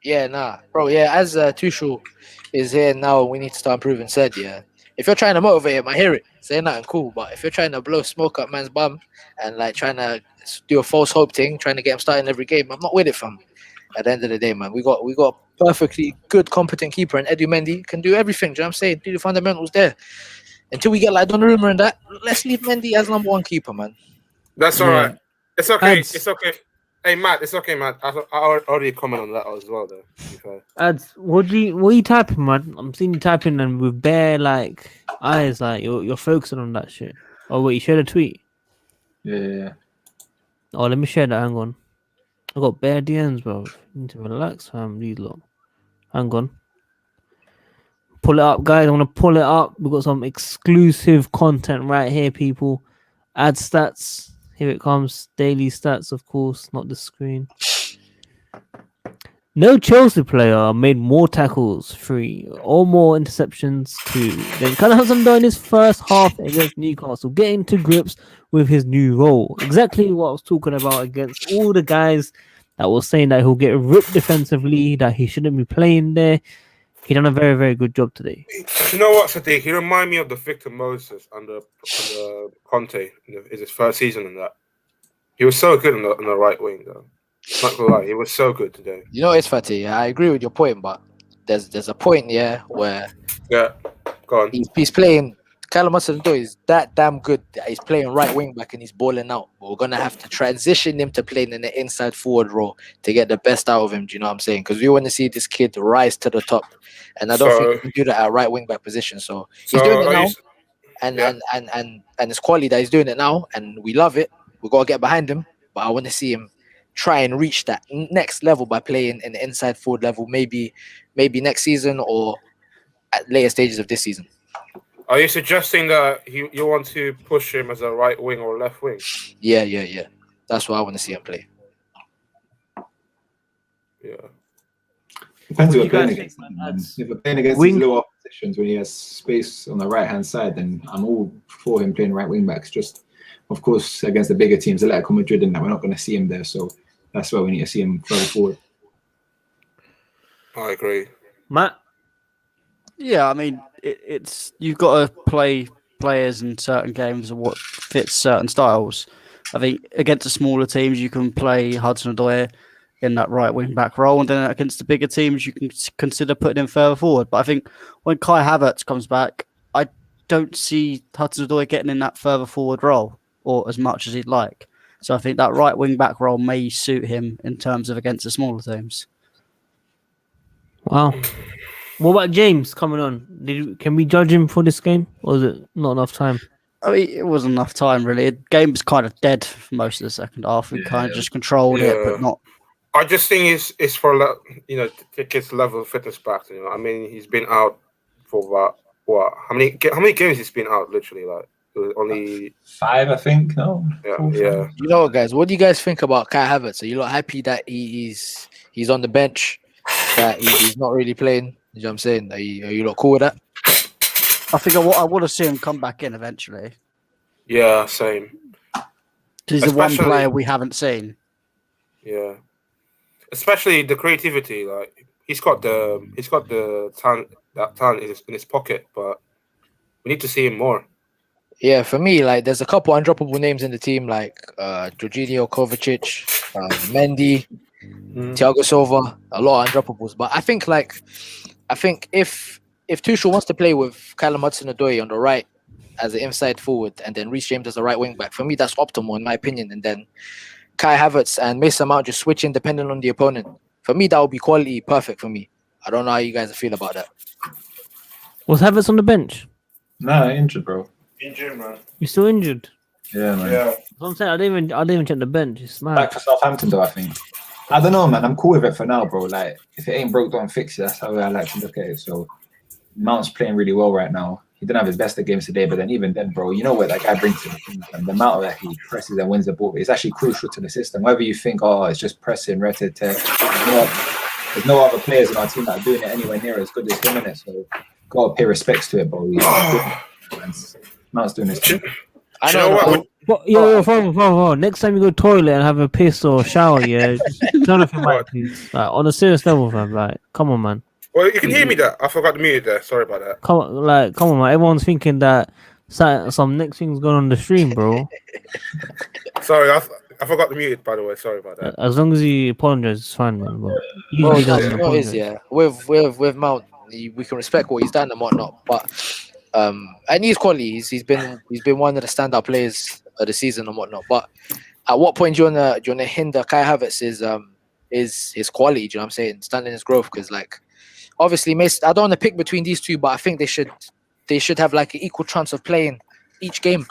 Yeah, nah, bro. Yeah, as Tuchel is here now, we need to start improving. Said, yeah. If you're trying to motivate him, I hear it. Say nothing cool, but if you're trying to blow smoke up man's bum and like trying to do a false hope thing, trying to get him starting every game, I'm not with it, fam. At the end of the day, man, we got a perfectly good, competent keeper, and Edu Mendy can do everything. Do you know what I'm saying? Do the fundamentals there. Until we get like Donnarumma and that, let's leave Mendy as number one keeper, man. That's all right. It's okay. Ads. It's okay. Hey, Matt, it's okay, man. I already comment on that as well, though. Okay. Ads, what are you typing, man? I'm seeing you typing and with bare like eyes, like you're focusing on that shit. Oh wait, you shared a tweet. Yeah. Oh, let me share that. Hang on. I got bare DMs, bro. You need to relax, fam. These lot. Hang on. Pull it up, guys. I want to pull it up. We've got some exclusive content right here, people. Ad stats. Here it comes. Daily stats, of course, not the screen. No Chelsea player made more tackles, 3, or more interceptions, 2, than Callum Hudson-Odoi in his first half against Newcastle, getting to grips with his new role. Exactly what I was talking about against all the guys that was saying that he'll get ripped defensively, that he shouldn't be playing there. He done a very, very good job today. You know what, Sadiq? He remind me of the Victor Moses under Conte in his first season in that. He was so good on the right wing, though. Not gonna lie, he was so good today. You know, it's Fatty. I agree with your point, but there's a point, yeah, where Yeah, go on. he's playing. Callum Hudson-Odoi is that damn good that he's playing right wing back and he's balling out. But we're gonna have to transition him to playing in the inside forward role to get the best out of him. Do you know what I'm saying? Because we want to see this kid rise to the top, and I don't think he can do that at right wing back position. So he's doing it now, and it's quality that he's doing it now, and we love it. We gotta get behind him, but I want to see him try and reach that next level by playing in the inside forward level, maybe next season or at later stages of this season. Are you suggesting that you want to push him as a right wing or left wing? Yeah. That's what I want to see him play. Yeah. Depends who What we're you playing guys against. think, Man. lads? If we're playing against Wing- these lower positions when he has space on the right hand side, then I'm all for him playing right wing backs. Just, of course, against the bigger teams, Atletico Madrid, and that we're not going to see him there. So that's why we need to see him further forward. I agree. Matt? Yeah, I mean, it's you've got to play players in certain games and what fits certain styles. I think against the smaller teams, you can play Hudson-Odoi in that right wing back role, and then against the bigger teams, you can consider putting him further forward. But I think when Kai Havertz comes back, I don't see Hudson-Odoi getting in that further forward role or as much as he'd like. So I think that right wing back role may suit him in terms of against the smaller teams. Wow. What about James coming on? Can we judge him for this game, or is it not enough time? I mean, it wasn't enough time, really. The game was kind of dead for most of the second half. We kind of just controlled it, but not. I just think it's for to take his level of fitness back. I mean, he's been out for about what? How many games he's been out? Literally, like only 5, I think. No. Yeah. 4, 5. You know, guys, what do you guys think about Kai Havertz? Are you not happy that he's on the bench, that he's not really playing? You know what I'm saying? Are you not cool with that? I think I want to see him come back in eventually. Yeah, same. He's the one Especially- player we haven't seen. Yeah, especially the creativity. Like he's got the talent. That talent is in his pocket, but we need to see him more. Yeah, for me, like there's a couple undroppable names in the team, like Jorginho, Kovacic, Mendy, Thiago Silva, a lot of undroppables. But I think if Tuchel wants to play with Callum Hudson-Odoi on the right as an inside forward and then Reece James as a right wing back, for me that's optimal in my opinion. And then Kai Havertz and Mason Mount just switching depending on the opponent. For me, that would be quality perfect for me. I don't know how you guys feel about that. Was Havertz on the bench? Nah, injured, bro. Injured, man. You're still injured. Yeah, man. Yeah. That's what I'm saying. I didn't even check the bench. It's mad. Back for Southampton, though, I think. I don't know, man. I'm cool with it for now, bro. Like, if it ain't broke, don't fix it. That's how I like to look at it. So, Mount's playing really well right now. He didn't have his best of games today, but then even then, bro, you know what that guy brings to the team. And the amount that he presses and wins the ball, it's actually crucial to the system. Whether you think, it's just pressing, there's no other players in our team that are doing it anywhere near as good as him in it. So, gotta pay respects to it, bro. Mount's doing his thing. I You know know. what? But yo, fam. Next time you go toilet and have a piss or shower, yeah, just turn off your mic, please. Like, on a serious level, fam. Like, come on, man. Well, you can hear me there. I forgot to mute it there. Sorry about that. Come on, man. Everyone's thinking that some next thing's going on the stream, bro. Sorry, I forgot to mute it, by the way. Sorry about that. As long as you apologize, it's fine, man. But Bro, usually that's doesn't what it is, apologize. yeah. With Mount, we can respect what he's done and whatnot, but and he's quality. He's been one of the standout players of the season and whatnot. But at what point do you wanna hinder Kai Havertz is his quality? Do you know what I'm saying? Standing his growth, because like obviously I don't want to pick between these two, but I think they should have like an equal chance of playing each game. Do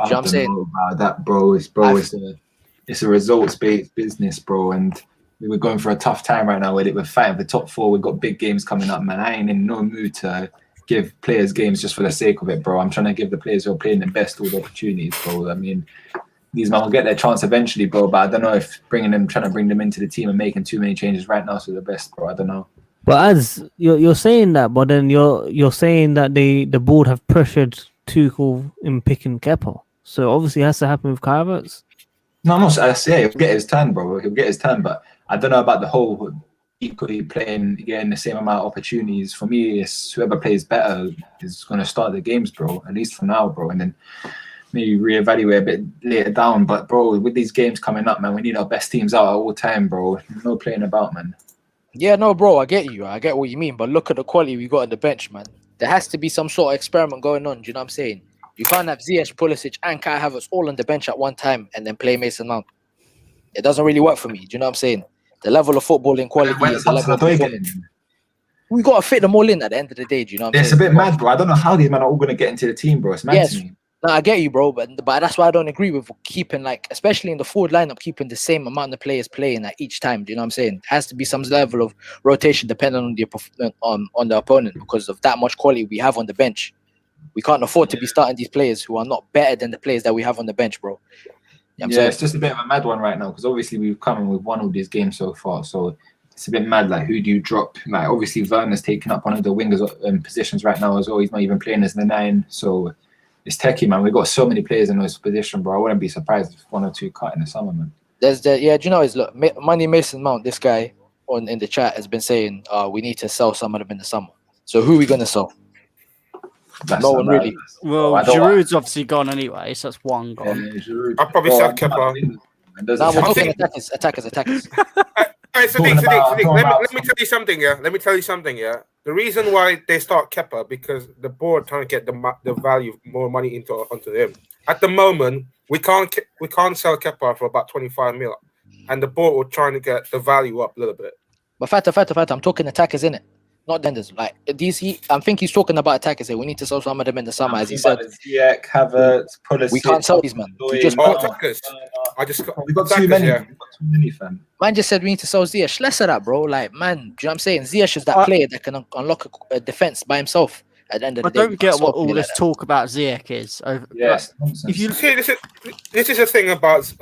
you know what I'm saying? About that, bro. It's a results-based business, bro, and we're going for a tough time right now with it. We're fighting for top 4. We've got big games coming up, man. I ain't in no mood to give players games just for the sake of it, bro. I'm trying to give the players who are playing the best all the opportunities, bro. I mean, these men will get their chance eventually, bro, but I don't know if trying to bring them into the team and making too many changes right now is the best, bro. I don't know. But as you're saying that, but then you're saying that the board have pressured Tuchel in picking Kepa. So obviously it has to happen with Kai Havertz. No, I'm not. I say he'll get his turn, bro. He'll get his turn, but I don't know about the whole equally getting the same amount of opportunities. For me, it's whoever plays better is going to start the games, bro. At least for now, bro, and then maybe reevaluate a bit later down. But bro, with these games coming up, man, we need our best teams out at all time, bro. No playing about, man. Yeah, no, bro, I get you. I get what you mean, but look at the quality we got on the bench, man. There has to be some sort of experiment going on. Do you know what I'm saying? You can't have Ziyech, Pulisic, and Kai Havertz all on the bench at one time and then play Mason Mount. It doesn't really work for me. Do you know what I'm saying? The level of footballing quality is the level of performance. We got to fit them all in at the end of the day. Do you know what I'm saying? It's a bit mad, bro. I don't know how these men are all going to get into the team, bro. It's mad to me. No, I get you, bro, but that's why I don't agree with keeping, like, especially in the forward lineup, keeping the same amount of players playing at each time. Do you know what I'm saying? It has to be some level of rotation depending on the opponent, because of that much quality we have on the bench. We can't afford to be starting these players who are not better than the players that we have on the bench, bro. You know it's just a bit of a mad one right now, because obviously we've come and we've won all these games so far, so it's a bit mad. Like, who do you drop? Like, obviously Werner's taking up one of the wingers positions right now as well. He's not even playing as the 9, so it's techie, man. We've got so many players in those positions, bro. I wouldn't be surprised if 1 or 2 cut in the summer, man. Do you know, is look, Money Mason Mount, this guy in the chat has been saying we need to sell some of them in the summer. So who are we gonna sell? No one really. Well, Giroud's obviously gone anyway, so that's one gone. Yeah, I'll probably sell Kepa. Now we're talking attackers. Hey, Sadiq, let me tell you something, yeah. Let me tell you something, yeah. The reason why they start Kepa, because the board trying to get the value, more money onto him. At the moment, we can't sell Kepa for about 25 mil, and the board were trying to get the value up a little bit. But Fata, I'm talking attackers, innit? Not defenders. Like I think he's talking about attackers here. We need to sell some of them in the summer, as he said. Ziyech, Havertz, Pulisic. We can't sell these, man. We attackers. We got too many. Yeah. We've got too many, fam. Man just said we need to sell Ziyech. Less of that, bro. Like, man, do you know what I'm saying? Ziyech is that player that can unlock a defense by himself at the end of the day. I don't get what all this talk about Ziyech is. Yes. If you see, this is a thing about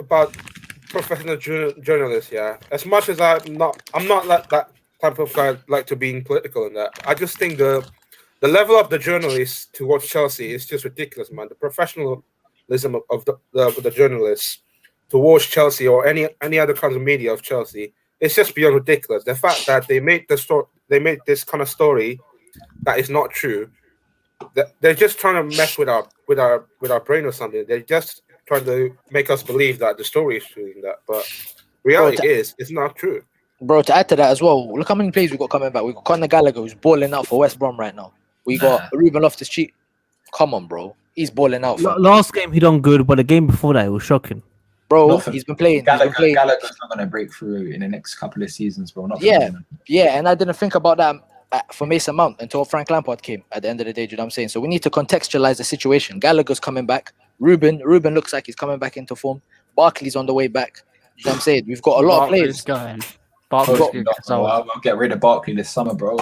professional journalists. Yeah. As much as I'm not like that type of guy, like to being political in that. I just think the level of the journalists towards Chelsea is just ridiculous, man. The professionalism of the journalists towards Chelsea or any other kinds of media of Chelsea, it's just beyond ridiculous. The fact that they made this kind of story that is not true. They're just trying to mess with our brain or something. They're just trying to make us believe that the story is true in that, but reality is it's not true. Bro, to add to that as well, look how many players we got coming back. We got Conor Gallagher, who's balling out for West Brom right now. We got Ruben Loftus-Cheek. Come on, bro. He's balling out. Last game he done good, but the game before that it was shocking. Bro, he's been playing. Gallagher's not going to break through in the next couple of seasons, bro. And I didn't think about that for Mason Mount until Frank Lampard came at the end of the day. Do you know what I'm saying? So we need to contextualize the situation. Gallagher's coming back. Ruben looks like he's coming back into form. Barkley's on the way back. You know what I'm saying? We've got a lot of players going. I'll get rid of Barkley this summer, bro.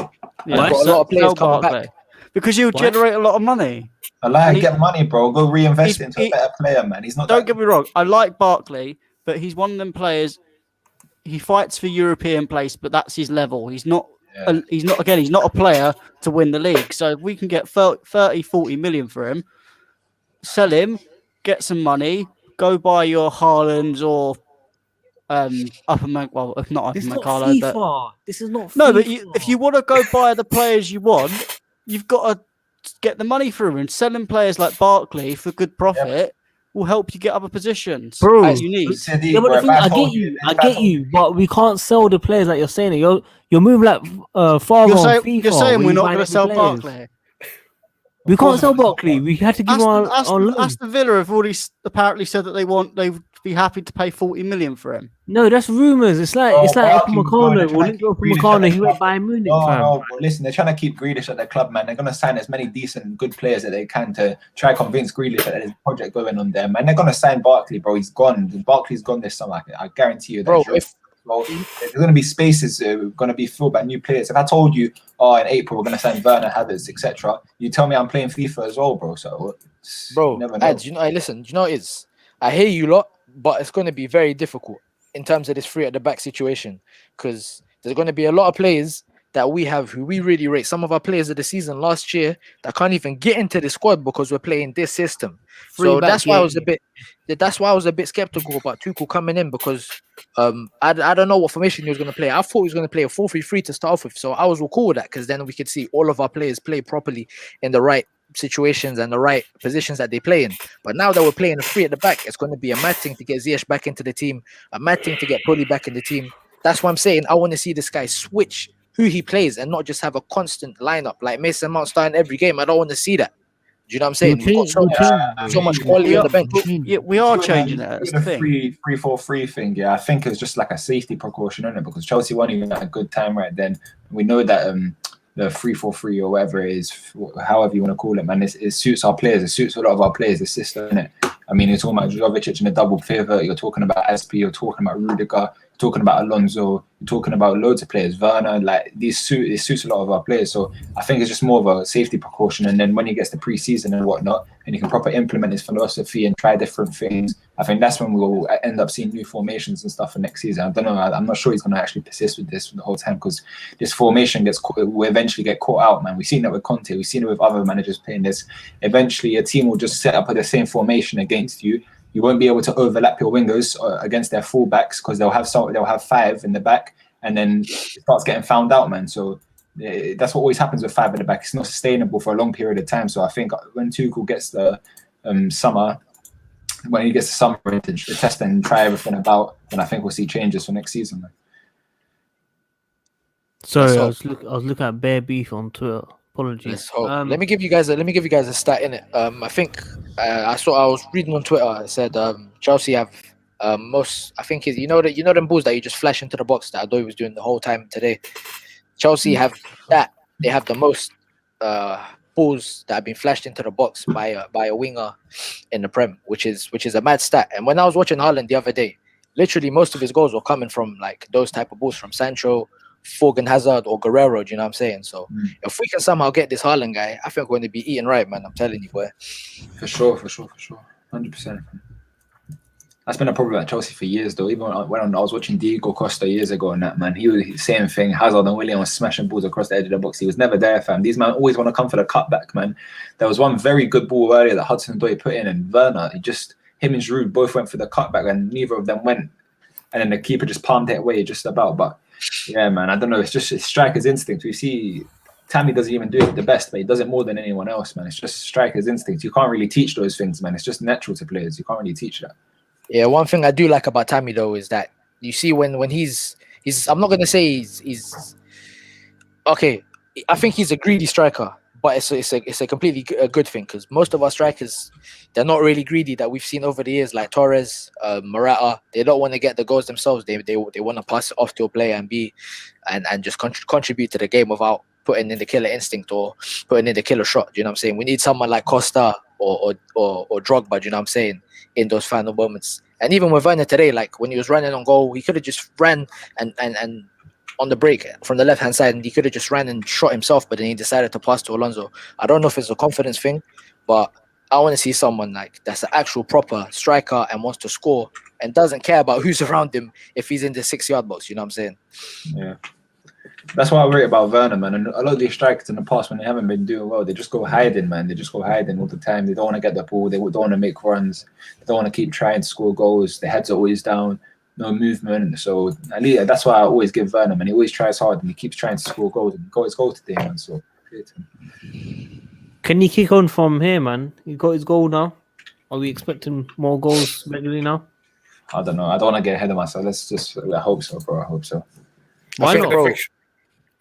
Yeah, we've got a lot of players coming back. Because he'll generate a lot of money. Get money, bro. Go reinvest into a better player, man. He's not. Don't get me wrong. I like Barkley, but he's one of them players. He fights for European place, but that's his level. He's not. He's not a player to win the league. So if we can get 30, 40 million for him, sell him, get some money, go buy your Haalands or Upper Man. Well, if not Upper This is not Mancala, but FIFA. This is not no, FIFA. but if you want to go buy the players you want, you've got to get the money through, and selling players like Barkley for good profit will help you get other positions Bro, that you need. Yeah, but the thing, I get you, but we can't sell the players like you're saying. You're moving like far You're on saying, FIFA. you're saying where we're you not buy going to every sell players. Barkley. We can't sell Barkley. We had to give him on loan. Aston Villa have already apparently said that they would be happy to pay 40 million for him. No, that's rumours. It's like Barkley was going, they're Upamecano. trying We'll to link keep up Grealish at Upamecano. the He went club. Bayern Munich, No, fam. no, but listen, they're trying to keep Grealish at the club, man. They're going to sign as many decent, good players that they can to try convince Grealish that there's a project going on there, man. They're going to sign Barkley, bro. He's gone. Barkley's gone this summer. I guarantee you that. Bro, there's going to be spaces going to be filled by new players. If I told you, in April we're going to sign Werner, Havertz, etc., you tell me I'm playing FIFA as well, bro. So, bro, you never know. Ads, listen, I hear you lot, but it's going to be very difficult in terms of this three at the back situation, because there's going to be a lot of players that we have who we really rate. Some of our players of the season last year that can't even get into the squad because we're playing this system. So that's why I was a bit skeptical about Tuchel coming in, because I don't know what formation he was going to play. I thought he was going to play a 4-3-3 to start off with, so I was cool with that, because then we could see all of our players play properly in the right situations and the right positions that they play in. But now that we're playing a three at the back, it's going to be a mad thing to get Ziyech back into the team, a mad thing to get Pully back in the team. That's why I'm saying I want to see this guy switch who he plays and not just have a constant lineup like Mason Mount starting every game. I don't want to see that. Do you know what I'm saying? We've got so much quality on the bench. Yeah, we are changing it. That's the thing. 3-4-3 thing, yeah, I think it's just like a safety precaution, isn't it? Because Chelsea weren't even at a good time right then. We know that the 3-4-3 or whatever it is, however you want to call it, man, it suits our players. It suits a lot of our players, the system, innit? I mean, you're talking about Jovic in a double pivot. You're talking about SP. You're talking about Rudiger. You're talking about Alonso. You're talking about loads of players. Werner, like it suits a lot of our players. So I think it's just more of a safety precaution. And then when he gets to pre-season and whatnot, and he can properly implement his philosophy and try different things, I think that's when we'll end up seeing new formations and stuff for next season. I don't know. I'm not sure he's going to actually persist with this for the whole time, because this formation will eventually get caught out, man. We've seen that with Conte. We've seen it with other managers playing this. Eventually, a team will just set up the same formation against you. You won't be able to overlap your wingers against their fullbacks, because they'll have five in the back, and then it starts getting found out, man. So that's what always happens with five in the back. It's not sustainable for a long period of time. So I think when Tuchel gets the summer to test and try everything about, then I think we'll see changes for next season, man. Sorry, I was looking at Bear Beef on Twitter. Apologies. Let me give you guys a stat in it. I think I was reading on Twitter. It said Chelsea have most. I think you know them balls that you just flash into the box that Odoi was doing the whole time today. Chelsea have that. They have the most balls that have been flashed into the box by a winger in the Prem, which is a mad stat. And when I was watching Haaland the other day, literally most of his goals were coming from like those type of balls from Sancho, Forgan Hazard, or Guerrero. Do you know what I'm saying? So if we can somehow get this Haaland guy, I think we're going to be eating right, man. I'm telling you, boy. For sure. 100%. That's been a problem at Chelsea for years, though. Even when I was watching Diego Costa years ago and that, man, he was the same thing. Hazard and Willian was smashing balls across the edge of the box. He was never there, fam. These men always want to come for the cutback, man. There was one very good ball earlier that Hudson-Odoi put in, and Werner, him and Giroud both went for the cutback, and neither of them went. And then the keeper just palmed it away just about. But yeah, man, I don't know. It's just striker's instinct. We see Tammy doesn't even do it the best, but he does it more than anyone else, man. It's just striker's instinct. You can't really teach those things, man. It's just natural to players. You can't really teach that. Yeah, one thing I do like about Tammy though is that you see when he's I'm not gonna say he's okay. I think he's a greedy striker, but it's a completely good thing, because most of our strikers, they're not really greedy that we've seen over the years, like Torres, Morata. They don't want to get the goals themselves. They want to pass it off to a player and just contribute to the game without putting in the killer instinct or putting in the killer shot. Do you know what I'm saying? We need someone like Costa or Drogba. Do you know what I'm saying? In those final moments. And even with Werner today, like when he was running on goal, he could have just ran and on the break from the left hand side, and he could have just ran and shot himself, but then he decided to pass to Alonso. I don't know if it's a confidence thing, but I want to see someone like that's an actual proper striker and wants to score and doesn't care about who's around him if he's in the 6-yard box. You know what I'm saying? Yeah. That's why I worry about Werner, man. And a lot of these strikers in the past, when they haven't been doing well, they just go hiding, man. They just go hiding all the time. They don't want to get the ball. They don't want to make runs. They don't want to keep trying to score goals. Their heads are always down, no movement. So at least that's why I always give Werner, man. He always tries hard and he keeps trying to score goals. And he got his goal today, man. So Can he kick on from here, man? He got his goal now. Are we expecting more goals regularly now? I don't know. I don't want to get ahead of myself. I hope so, bro. I hope so. Why not?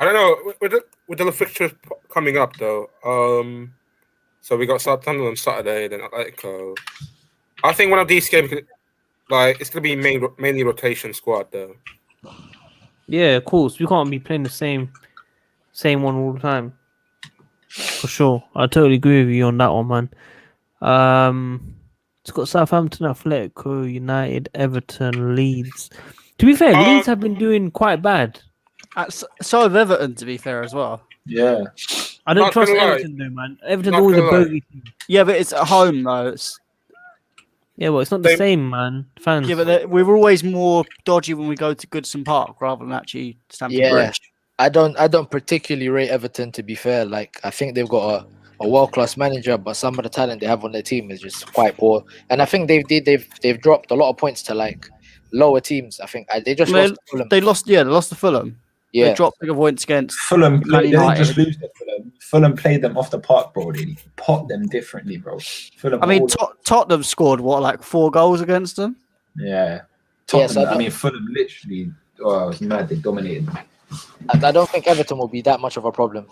I don't know. With the fixtures coming up, though. So we got Southampton on Saturday, then Atletico. I think one of these games, it's gonna be mainly rotation squad, though. Yeah, of course. We can't be playing the same one all the time. For sure. I totally agree with you on that one, man. It's got Southampton, Atletico, United, Everton, Leeds. To be fair, Leeds have been doing quite bad. So have Everton, to be fair, as well. Yeah. I don't trust Everton, though, man. Everton's always a bogey team. Yeah, but it's at home, though. Yeah, well, it's not the same, man. Fans. Yeah, but we're always more dodgy when we go to Goodison Park rather than actually Stamford Bridge. I don't particularly rate Everton, to be fair. Like, I think they've got a world-class manager, but some of the talent they have on their team is just quite poor. And I think they've dropped a lot of points to like lower teams. I think they just lost to Fulham. They lost to Fulham. Yeah, they dropped big points against Fulham. They didn't just United. lose to Fulham. Fulham played them off the park, bro. They pot them differently, bro. Fulham. I mean, Tottenham scored like 4 goals against them. Yeah. Tottenham, Yes, I mean, Fulham literally. Oh, it was mad. They dominated them. I don't think Everton will be that much of a problem.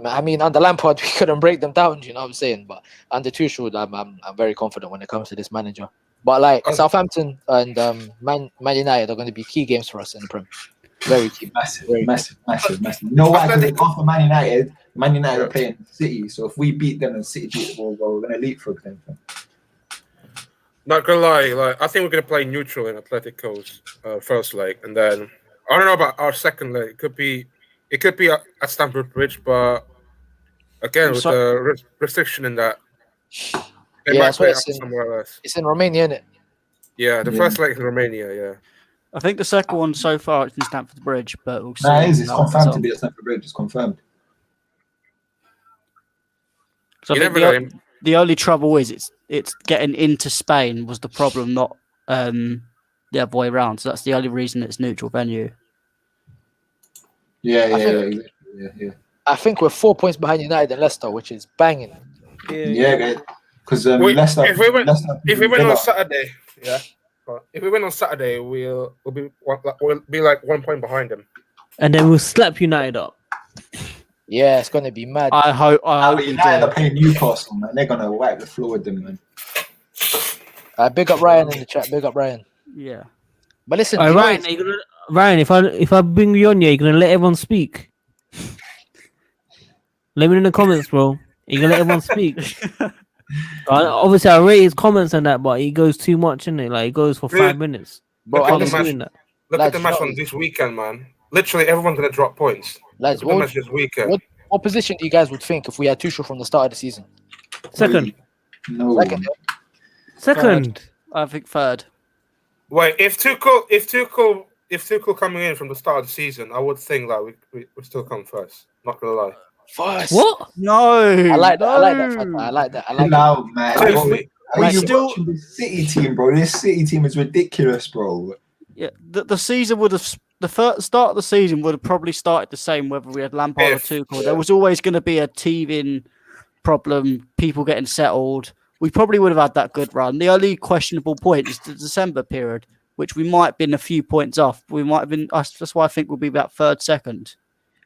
I mean, under Lampard, we couldn't break them down. You know what I'm saying? But under Tuchel, I'm very confident when it comes to this manager. But like Southampton and Man United are going to be key games for us in the Prem. Very key. Massive. You know why? Because after Man United are playing City. So if we beat them and City beat them, we're going to leapfrog them. Not gonna lie, I think we're gonna play neutral in Atletico's first leg, and then I don't know about our second leg. It could be at Stamford Bridge, but again with the restriction in that, they might play somewhere else. It's in Romania, isn't it? Yeah, the first leg is in Romania. Yeah, I think the second one so far it's in Stamford Bridge, but we'll see. It's confirmed to be at Stamford Bridge. It's confirmed. So the only trouble is it's getting into Spain was the problem, not the other way around. So that's the only reason it's neutral venue. Yeah. I think we're 4 points behind United and Leicester, which is banging. Yeah, because Leicester. If we win on Saturday, if we win on Saturday, we'll be like 1 point behind them, and then we'll slap United up. Yeah, it's gonna be mad. I hope United are playing Newcastle, man. They're gonna wipe the floor with them, man. Big up Ryan in the chat. Big up Ryan. Yeah. But listen, Ryan, if I bring you on, you're gonna let everyone speak. Let me know in the comments, bro. You're gonna let everyone speak. Obviously, I rate his comments and that, but he goes too much, innit? Like, he goes for 5 minutes. Bro, look at the match on this weekend, man. Literally, everyone's gonna drop points. Lads, what position do you guys would think if we had Tuchel from the start of the season? Second. No. Second. I think third. Wait, if Tuchel coming in from the start of the season, I would think that we still come first. Not gonna lie. First. What? No. I like that. No, man. Are you still watching the City team, bro? This City team is ridiculous, bro. Yeah, the season would have. The first start of the season would have probably started the same whether we had Lampard or Tuchel. There was always going to be a teething problem, people getting settled. We probably would have had that good run. The only questionable point is the December period, which we might have been a few points off. We might have been. That's why I think we'll be about third, second.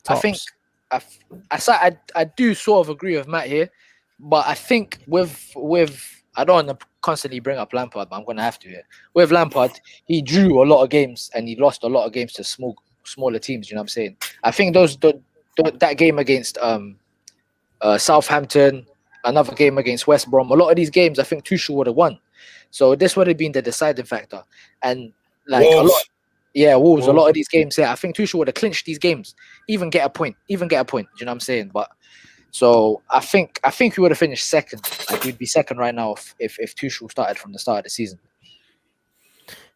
Tops. I do sort of agree with Matt here, but I think with I don't want to constantly bring up Lampard, but I'm going to have to here. With Lampard, he drew a lot of games and he lost a lot of games to smaller teams. You know what I'm saying? I think that game against Southampton, another game against West Brom, a lot of these games I think Tuchel would have won. So this would have been the deciding factor. And like Wolves. Wolves. A lot of these games here, I think Tuchel would have clinched these games, even get a point. Do you know what I'm saying? But so I think we would have finished second. Like we'd be second right now if Tuchel started from the start of the season.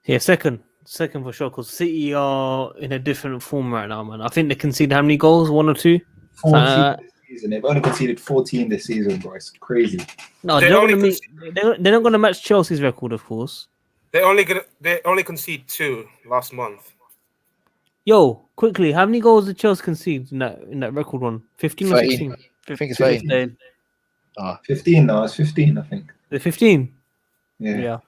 Yeah, second. Second for sure, because City are in a different form right now, man. I think they conceded how many goals? 1 or 2? 14 this season. They've only conceded 14 this season, bro. It's crazy. No, They they're not only going to they're not going to match Chelsea's record, of course. They only concede 2 last month. Yo, quickly, how many goals did Chelsea concede in that record one? 15 or 16? 13. I think it's 13. 15 now. It's 15, I think. The 15? Yeah.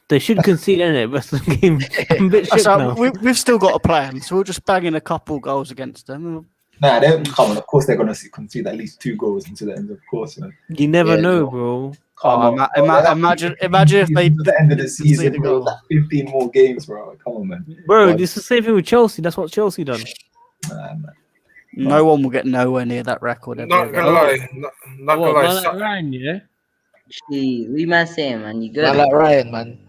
They should concede in it, but the game I'm a bit shit So now. we've still got a plan, so we'll just bang in a couple goals against them. Nah, they don't come on. Of course, they're gonna concede at least 2 goals into the end. Of course, man. You never Yeah, know, no. bro. Imagine if they to the end of the season, concede a bro. goal. Like 15 more games, bro. Come on, man. Bro, What? this is the same thing with Chelsea. That's what Chelsea done. Nah, man. No one will get nowhere near that record. ever Not again. gonna lie. Not gonna lie. Man, like Ryan, yeah? Gee, what you man saying, man? You good? Man like Ryan, man.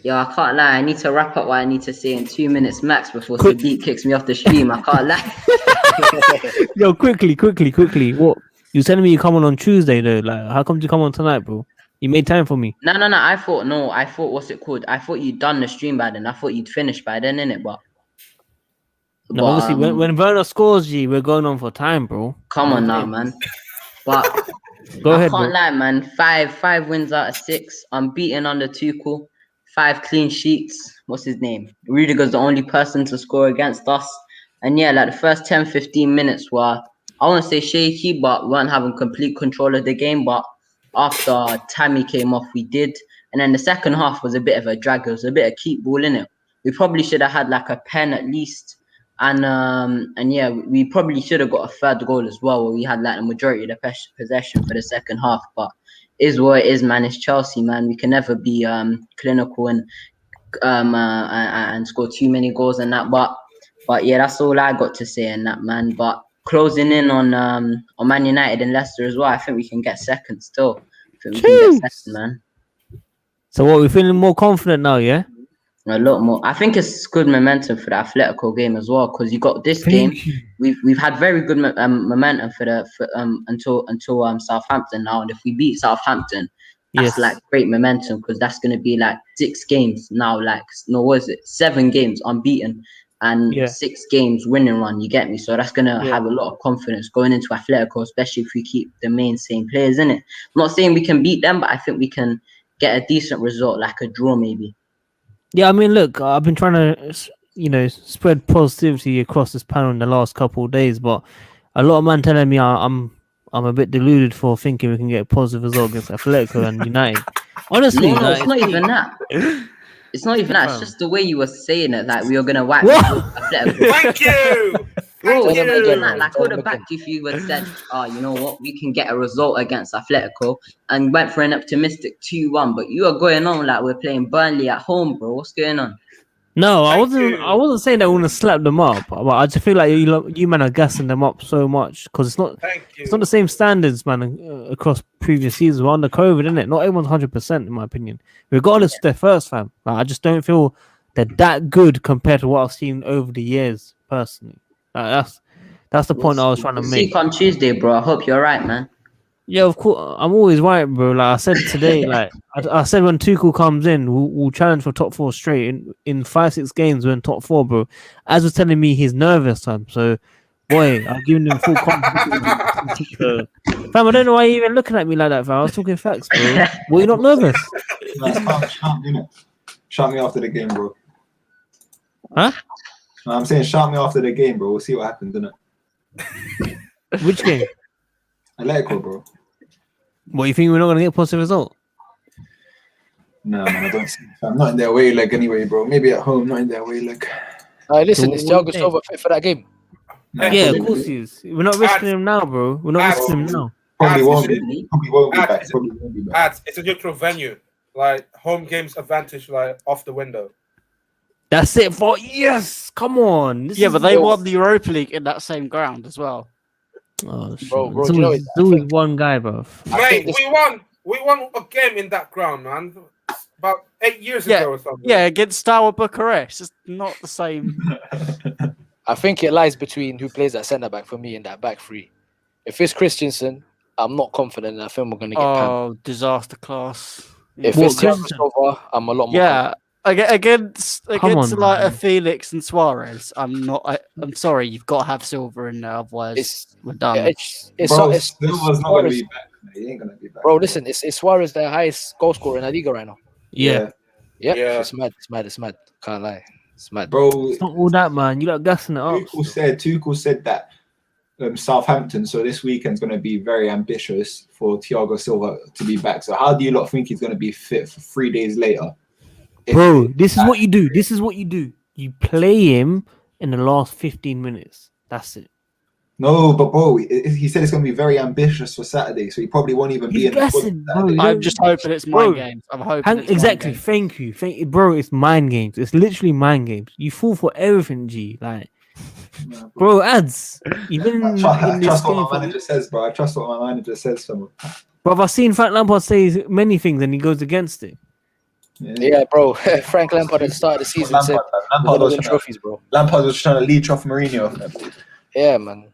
Yo, I can't lie. I need to wrap up what I need to say in 2 minutes max before Sadiq kicks me off the stream. I can't lie. Yo, quickly. What? You telling me you come on Tuesday though? Like, how come you come on tonight, bro? You made time for me. No. I thought what's it called? I thought you'd done the stream by then. I thought you'd finished by then, innit? But Obviously, when Werner scores, G, we're going on for time, bro. come on now, man. But Go ahead, I bro. can't lie, man. Five wins out of 6. Unbeaten under Tuchel. 5 clean sheets. What's his name? Rudiger's the only person to score against us. And yeah, like the first 10-15 minutes were, I won't say shaky, but we weren't having complete control of the game. But after Tammy came off, we did. And then the second half was a bit of a drag. It was a bit of keep ball in it. We probably should have had like a pen at least. And yeah, we probably should have got a third goal as well, where we had like the majority of the possession for the second half. But is what it is, man. It's Chelsea, man. We can never be clinical and score too many goals and that. But yeah, that's all I got to say in that, man. But closing in on Man United and Leicester as well, I think we can get second still. I think we can get second, man. So what? We're feeling more confident now, yeah? A lot more. I think it's good momentum for the Atletico game as well, because you got this game. We've had very good momentum until Southampton now, and if we beat Southampton, that's like great momentum, because that's going to be like 6 games now. Like, no, what is it? 7 games unbeaten and 6 games winning run. You get me? So that's going to have a lot of confidence going into Atletico, especially if we keep the main same players in it. I'm not saying we can beat them, but I think we can get a decent result, like a draw maybe. Yeah, I mean, look, I've been trying to, spread positivity across this panel in the last couple of days, but a lot of man telling me I'm a bit deluded for thinking we can get a positive result against Atletico and United. Honestly, no, it's not even that. It's not even that. It's just the way you were saying it, like we were gonna wipe Atletico. Thank you. Bro, Thank you. like I would have backed if you had said, "Oh, you know what? We can get a result against Atletico," and went for an optimistic 2-1. But you are going on like we're playing Burnley at home, bro. What's going on? No, I Thank wasn't. you. I wasn't saying that I want to slap them up, but I just feel like you man are gassing them up so much because it's not. Thank you. It's not the same standards, man, across previous seasons. We're under COVID, isn't it? Not everyone's 100%, in my opinion. Regardless of their first fam, like, I just don't feel they're that good compared to what I've seen over the years, personally. That's the point I was trying to We'll make. see on Tuesday, bro. I hope you're right, man. Yeah, of course. I'm always right, bro. Like I said today, like I said when Tuchel comes in, we'll challenge for top 4 straight. In 5-6 games, we're in top 4, bro. As was telling me, he's nervous, fam. So, boy, I've given him full confidence. Fam, I don't know why you're even looking at me like that, fam. I was talking facts, bro. Were you not nervous? Shout me after the game, bro. Huh? No, I'm saying shout me after the game, bro. We'll see what happens, innit? Which game? Atletico, bro. What, you think we're not going to get a positive result? No, man, I don't see. I'm not in their way leg anyway, bro. Maybe at home, not in their way leg. Listen, is So what Thiago do you Silva fit for that game? No, Yeah, probably of course he is. We're not risking him now, bro. We're not risking him now. Probably won't be. Absolutely. Probably won't be Ads, back. Probably won't be back. Ads, it's a neutral venue. Like home games advantage, like off the window. That's it for yes. Come on. This Yeah, is- but they won the Europa League in that same ground as well. Oh, shit. Bro, It's do you know always, what- it's always one guy, bro. Mate, we won a game in that ground, man. About 8 years ago or something. Yeah, against Steaua Bucharest. It's not the same. I think it lies between who plays at centre back for me in that back three. If it's Christensen, I'm not confident. I think we're going to get panned. Oh, disaster class. If What, it's Thiago Christensen? Silva, I'm a lot more Yeah, Against on, like a man. Felix and Suarez, I'm sorry, you've got to have Silva in there, otherwise we're done. It's Silva's not going to Suarez. be back. Man. He ain't going to be back. Bro, listen, it's Suarez the highest goal scorer in La Liga right now. Yeah. Yep. Yeah. It's mad. Can't lie. It's mad. Bro, It's not all that, man. You like gassing it up. Tuchel said that Southampton, so this weekend's going to be very ambitious for Thiago Silva to be back. So how do you lot think he's going to be fit for 3 days later? Bro, this is what you do. This is what you do. You play him in the last 15 minutes. That's it. No, but bro, he said it's going to be very ambitious for Saturday, so he probably won't even be in the squad guessing, Saturday. bro. I'm just hoping it's mind games. I'm hoping it's exactly. mind games. Thank you. Bro, it's mind games. It's literally mind games. You fall for everything, G. Like, bro, ads. You've been I in trust this what game my manager says, bro. I trust what my manager says. Bro, I've seen Frank Lampard say many things and he goes against it. Yeah, bro. Frank Lampard at the start of the season said Lampard was trophies, bro. Lampard was trying to leech off Mourinho. Yeah, man.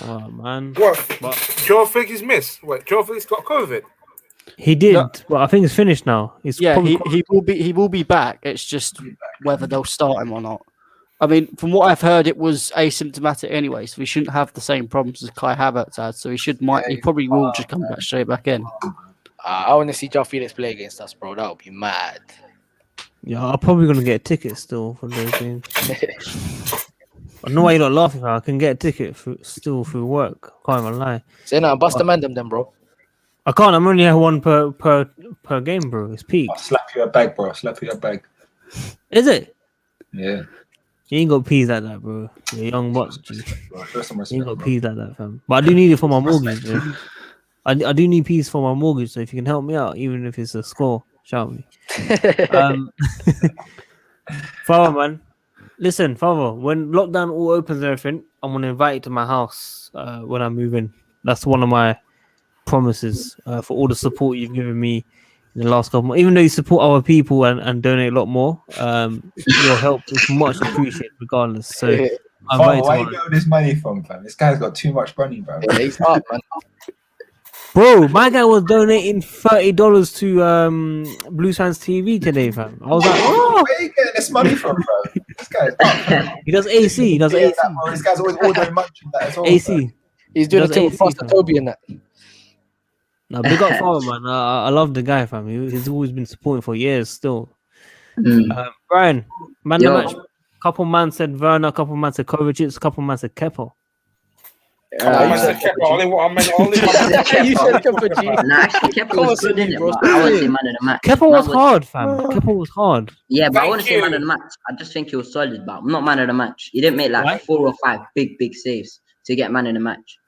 Oh, man. What? Joe think he's missed? Wait, Joe think he's got COVID? He did, No. but I think it's finished now. It's Yeah, probably he will be back. It's just whether they'll start him or not. I mean, from what I've heard, it was asymptomatic anyway, so we shouldn't have the same problems as Kai Havertz had. So he probably will just come back straight back in. I want to see João Felix play against us, bro. That would be mad. Yeah, I'm probably gonna get a ticket still for those games. I know why you're not laughing. I can get a ticket still through work. Can't even lie. Say now, bust the man them, bro. I can't. I'm only have one per game, bro. It's peak. I'll slap you a bag, bro. Slap you a bag. Is it? Yeah. You ain't got peas like that, bro. You're a young buck, G. Show some You respect, ain't got bro. peas like that, fam. But I do need it for my mortgage, bro. I do need peas for my mortgage. So if you can help me out, even if it's a score, shout me. Father, man. Listen, Father, when lockdown all opens and everything, I'm going to invite you to my house when I move in. That's one of my promises for all the support you've given me in the last couple months. Even though you support other people and donate a lot more, your help is much appreciated regardless. So, I'm Father, where you get all this money from, fam? This guy's got too much money, bro. Yeah, he's up, man. Bro, my guy was donating $30 to bluesfanstv today, fam. I was like, oh, Where are you getting this money from, bro? This guy's up, bro. he does AC. He does AC. This guy's always ordering much from that as well. AC. He's doing a Does thing with AC, Foster fam. Toby and that. No, big up Father, man. I love the guy, fam. He's always been supporting for years still. Brian, man the Yo. match. Couple man said Werner, couple man said Kovacic, couple man said Kepa. I said Kepa, only one. You said Kepa, G. Nah, actually, Kepa Come was on, good in it, bro. but I wouldn't say man of the match. Kepa was Man hard, fam. Kepa was hard. Yeah, but I Thank wouldn't say you. man of the match. I just think he was solid, but not man of the match. He didn't make like Why? 4 or 5 big saves to get man of the match.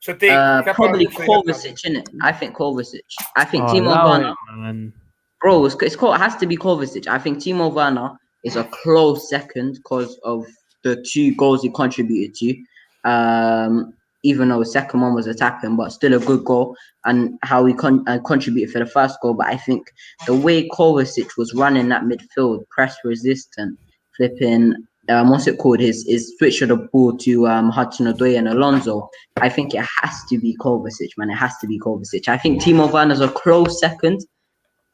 So Kepa, Probably Kovacic, innit? I think Kovacic. I think Timo allow Werner. it, man. Bro, it's called, it has to be Kovacic. I think Timo Werner is a close second because of the 2 goals he contributed to. Even though the second one was attacking, but still a good goal, and how he contributed for the first goal. But I think the way Kovacic was running that midfield, press resistant, flipping, what's it called? His switch of the ball to Hudson-Odoi and Alonso. I think it has to be Kovacic, man. It has to be Kovacic. I think Timo Werner's a close second,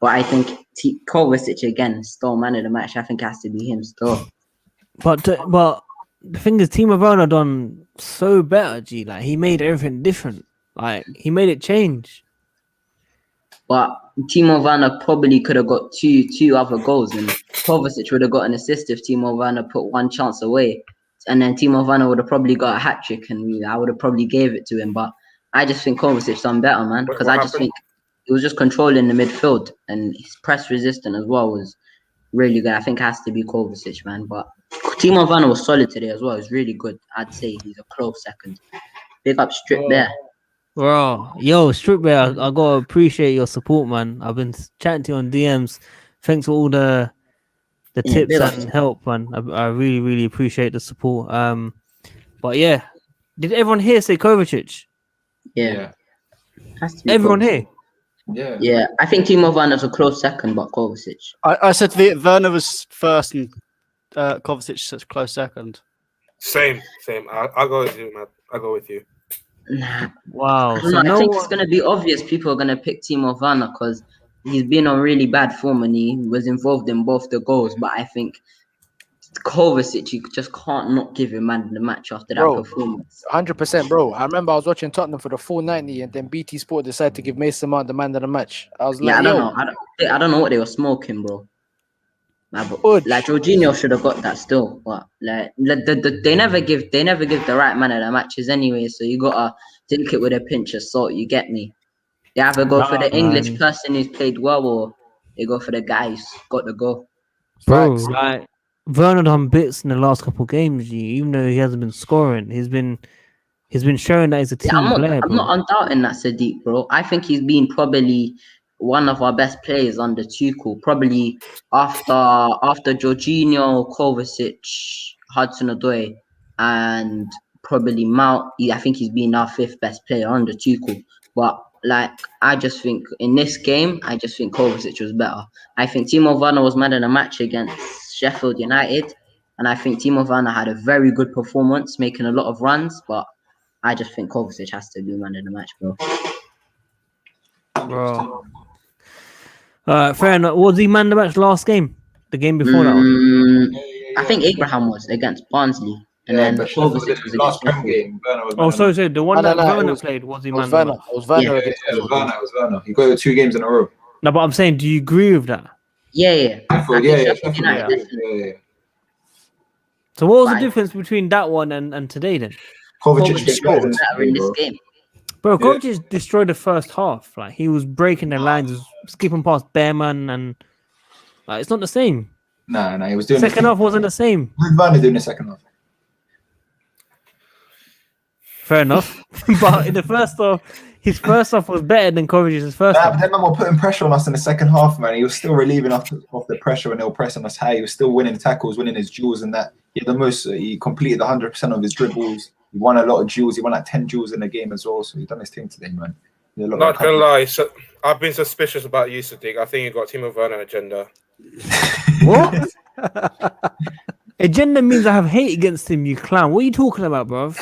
but I think Kovacic again, still man of the match. I think it has to be him still. But the thing is, Timo Werner done so better, G. Like, he made everything different. Like, he made it change. But Timo Werner probably could have got two other goals, and Kovacic would have got an assist if Timo Werner put one chance away, and then Timo Werner would have probably got a hat trick, and I would have probably gave it to him. But I just think Kovacic done better, man, because I just think he was just controlling the midfield, and his press resistant as well was really good. I think it has to be Kovacic, man. But Timo Werner was solid today as well. It was really good. I'd say he's a close second. Big up Strip there. Bro, yo, Strip Bear, I gotta appreciate your support, man. I've been chatting to you on DMs. Thanks for all the tips big up. and help, man. I really, really appreciate the support. But yeah, did everyone here say Kovacic? Yeah. Has to be Everyone Kovacic. here? Yeah. Yeah, I think Timo Werner's a close second, but Kovacic. I said Werner was first and Kovacic is close second. Same. I'll go with you, man. I'll go with you. Nah, Wow. I So don't know, I no think one... it's going to be obvious people are going to pick Timo Werner because he's been on really bad form and he was involved in both the goals. But I think Kovacic, you just can't not give him man of the match after that performance. 100%, bro. I remember I was watching Tottenham for the full 90, and then BT Sport decided to give Mason Mount the man of the match. I was like, I don't know. I don't know what they were smoking, bro. Like Jorginho should have got that still, but like they never give the right man of the matches anyway. So you gotta take it with a pinch of salt. You get me? They either go for the English person who's played well, or they go for the guy who's got the goal. Bro, like Werner done bits in the last couple of games. Even though he hasn't been scoring, he's been showing that he's a team player. I'm not undoubting that, Sadiq, bro. I think he's been probably one of our best players under Tuchel. Probably after Jorginho, Kovacic, Hudson-Odoi, and probably Mount. I think he's been our 5th best player under Tuchel. But like, I just think in this game, I just think Kovacic was better. I think Timo Werner was man of the match against Sheffield United, and I think Timo Werner had a very good performance, making a lot of runs. But I just think Kovacic has to be man of the match, bro. Fair enough. Was he man of the match last game? The game before that one? I think Abraham was against Barnsley. And then Kovacic was last against game. So the one that Werner played, was he man of the match? It was Werner. It was Werner. He got 2 games in a row. No, but I'm saying, do you agree with that? Yeah. So what was the difference between that one and today then? Kovacic scored better in this game. Bro, Kovacic destroyed the first half. Like, he was breaking the lines, skipping past Bearman, and like, it's not the same. No, he was doing second half wasn't the same. Werner doing the second half. Fair enough. But in the first half, his first half was better than Kovacic's first half. But then man were putting pressure on us in the second half, man. He was still relieving us of the pressure when they were pressing us high. He was still winning tackles, winning his duels and that. He completed 100% of his dribbles. He won a lot of duels. He won like 10 duels in the game as well. So he's done his thing today, man. Not gonna lie, I've been suspicious about you, Sadiq. I think you got Timo Werner agenda. What? Agenda means I have hate against him, you clown. What are you talking about, bro?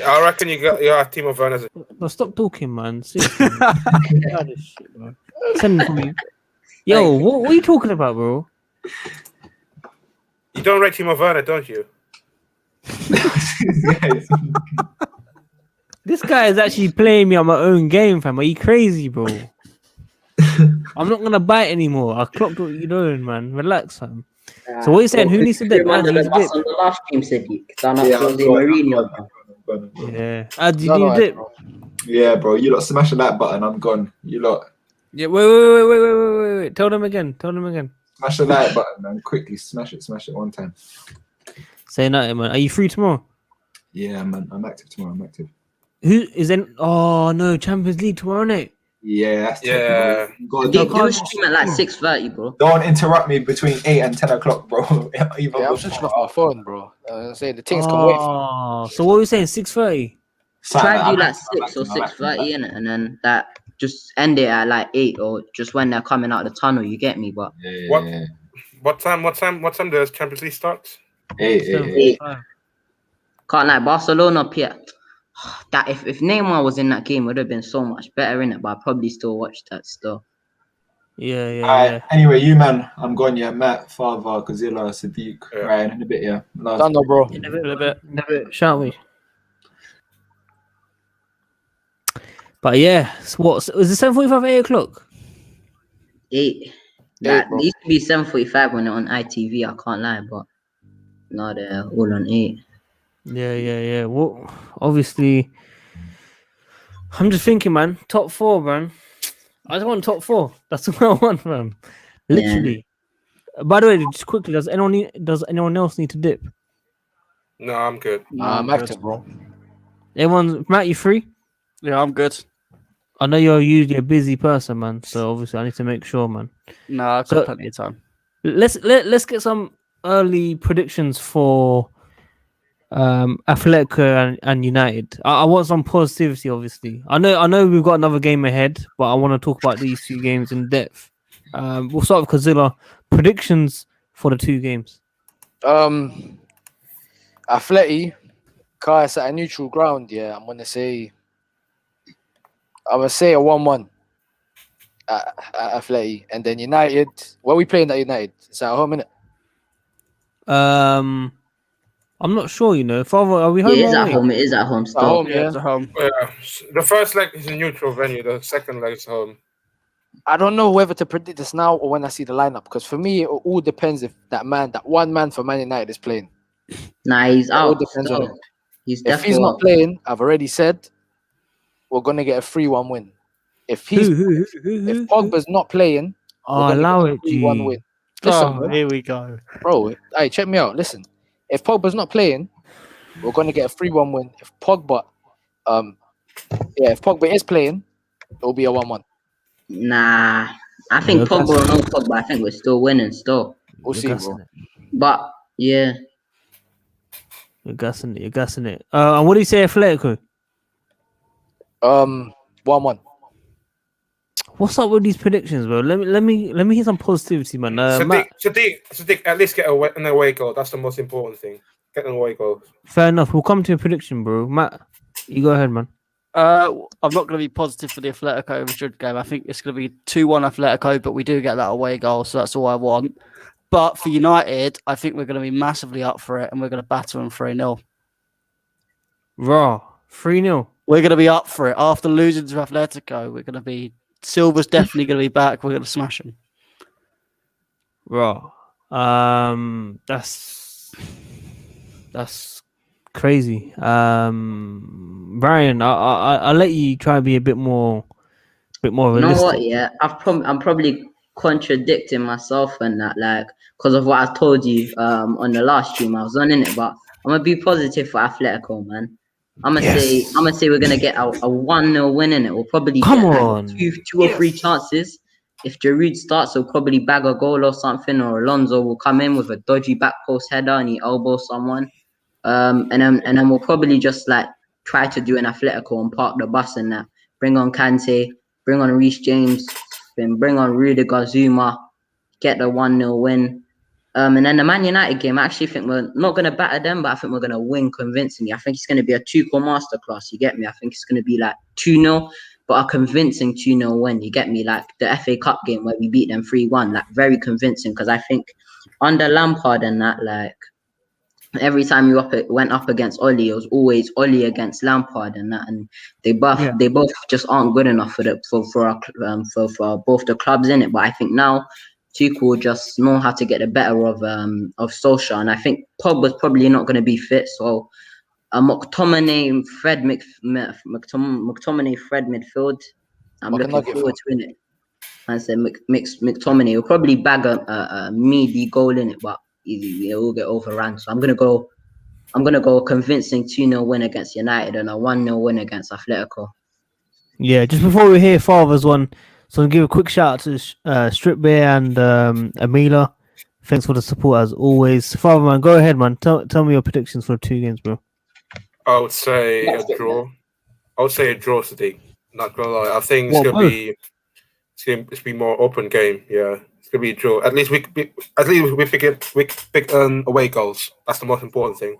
I reckon you got Timo Werner. No, stop talking, man. Seriously. Send it to me. Yo, what are you talking about, bro? You don't rate Timo Werner, don't you? This guy is actually playing me on my own game, fam. Are you crazy, bro? I'm not gonna bite anymore. I clocked what you're doing, man. Relax, fam. So what are you saying? Who needs to dip? On the last game, Sadiq. Marina. Yeah. Do you need dip? Yeah, bro. You lot smash the like button. I'm gone. You lot. Yeah. Wait. Tell them again. Smash the like button, man. Quickly smash it one time. Say nothing, man. Are you free tomorrow? Yeah, man. I'm active tomorrow. Who is in? Oh no, Champions League tomorrow night. Yeah. You stream at like 6:30, bro. Don't interrupt me between 8 and 10 o'clock, bro. I'm switching off my phone, bro. Say the things can wait. So what are we saying? 6:30. Try to do like 6 or 6:30, innit? And then that just end it at like 8, or just when they're coming out of the tunnel. You get me? But what time does Champions League start? 8. Can't like Barcelona, Pierre. That if Neymar was in that game, it would have been so much better, innit? But I probably still watch that still. Yeah. Anyway, you man, I'm gone. Yeah, Matt, Father, Kazilla, Sadiq, Ryan, in a bit. Yeah, done, no, bro. In a bit, shall we? But yeah, was it 7:45, 8 o'clock? 8. That used to be 7:45 when on ITV. I can't lie, but now they're all on 8. Yeah. Well, obviously, I'm just thinking, man. Top 4, man. I just want top 4. That's what I want, man. Literally. Yeah. By the way, just quickly, does anyone else need to dip? No, I'm good. I'm active, bro. Matt, you free? Yeah, I'm good. I know you're usually a busy person, man. So obviously, I need to make sure, man. No, I've got plenty of time. Let's get some early predictions for Atletico and United. I want some positivity, obviously. I know we've got another game ahead, but I want to talk about these 2 games in depth. We'll start with Kazilla. Predictions for the 2 games. Atleti, Kais at a neutral ground. Yeah, I'm gonna say a 1-1. at Atleti, and then United. Where are we playing at United? It's at home, innit? I'm not sure. You know, Father, are we Yeah, home it is or at away? home. It is at home At still. home, Yeah, yeah. it's at home. Yeah, the first leg is a neutral venue. The second leg is home. I don't know whether to predict this now or when I see the lineup, because for me it all depends if that one man for Man United is playing. Nah, he's It all out. depends on Still. him. He's If he's definitely not out. playing, I've already said we're gonna get a 3-1 win. If Pogba's not playing, we're Oh, gonna allow get a it, 3-1 G. win. Listen, Oh, here we go. bro. Hey, check me out. Listen, if Pogba's not playing, we're gonna get a 3-1 win. If Pogba is playing, it'll be a 1-1. Nah, I think Yeah, Pogba or no Pogba, I think we're still winning still. We'll You're see, gassing bro. it. But yeah, You're gassing it. You're gassing it. And what do you say, Atletico? 1-1. What's up with these predictions, bro? Let me hear some positivity, man. Matt, Sadiq, at least get an away goal. That's the most important thing. Get an away goal. fair enough. We'll come to a prediction, bro. Matt, you go ahead, man. I'm not going to be positive for the Atletico Madrid game. I think it's going to be 2-1 Atletico, but we do get that away goal, so that's all I want. But for United, I think we're going to be massively up for it, and we're going to batter them 3-0. Raw 3-0. We're going to be up for it. After losing to Atletico, we're going to be... Silva's definitely going to be back. We're going to smash him. Raw. That's crazy. Brian, I'll let you try and be a bit more you know realistic. what? Yeah, I'm probably contradicting myself and that, like, because of what I told you on the last stream I was on, in it. But I'm gonna be positive for Atletico, man. I'm gonna say we're gonna get a 1-0 win in it. We'll probably Come get on. like two or three chances. If Giroud starts, he'll probably bag a goal or something, or Alonso will come in with a dodgy back post header and he elbows someone. And then we'll probably just like try to do an Atletico and park the bus and that. Bring on Kante, bring on Reece James, then bring on Rudiger, Zuma, get the 1-0 win. And then the Man United game, I actually think we're not going to batter them, but I think we're going to win convincingly. I think it's going to be a Tuchel masterclass, you get me? I think it's going to be like 2-0, but a convincing 2-0 win, you get me? Like the FA Cup game where we beat them 3-1, like very convincing, because I think under Lampard and that, like, every time you went up against Oli, it was always Oli against Lampard and that, and they both just aren't good enough for both the clubs in it. But I think now Tuchel just know how to get the better of Solskjaer, and I think Pogba's probably not going to be fit, so McTominay, Fred midfield. I'm looking forward to it. I said McTominay will probably bag a meaty goal in it, but it will get overrun. So I'm gonna go a convincing 2-0 win against United and a 1-0 win against Atletico. Yeah, just before we hear Father's one, so I'll give a quick shout out to Strip Bear and Amila. Thanks for the support as always. Father, man, go ahead, man. Tell me your predictions for the 2 games, bro. I would say a draw. I would say a draw, Sadiq. Not gonna lie. I think it's gonna be more open game. Yeah, it's gonna be a draw. At least we pick away goals. That's the most important thing.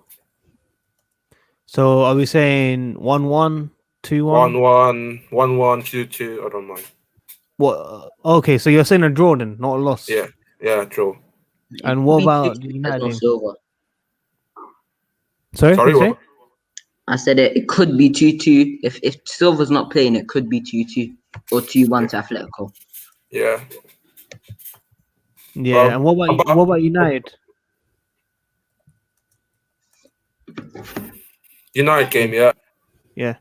So are we saying 1-1, 2-1? 1-1, 1-1, 2-2. I don't mind. What? Okay, so you're saying a draw then, not a loss. Yeah, draw. And what about the United? Silva. Sorry, what? I said it could be 2-2. If Silva's not playing, it could be 2-2 or 2-1 to Atletico. Yeah. Yeah, and what about United? United game, yeah. Yeah.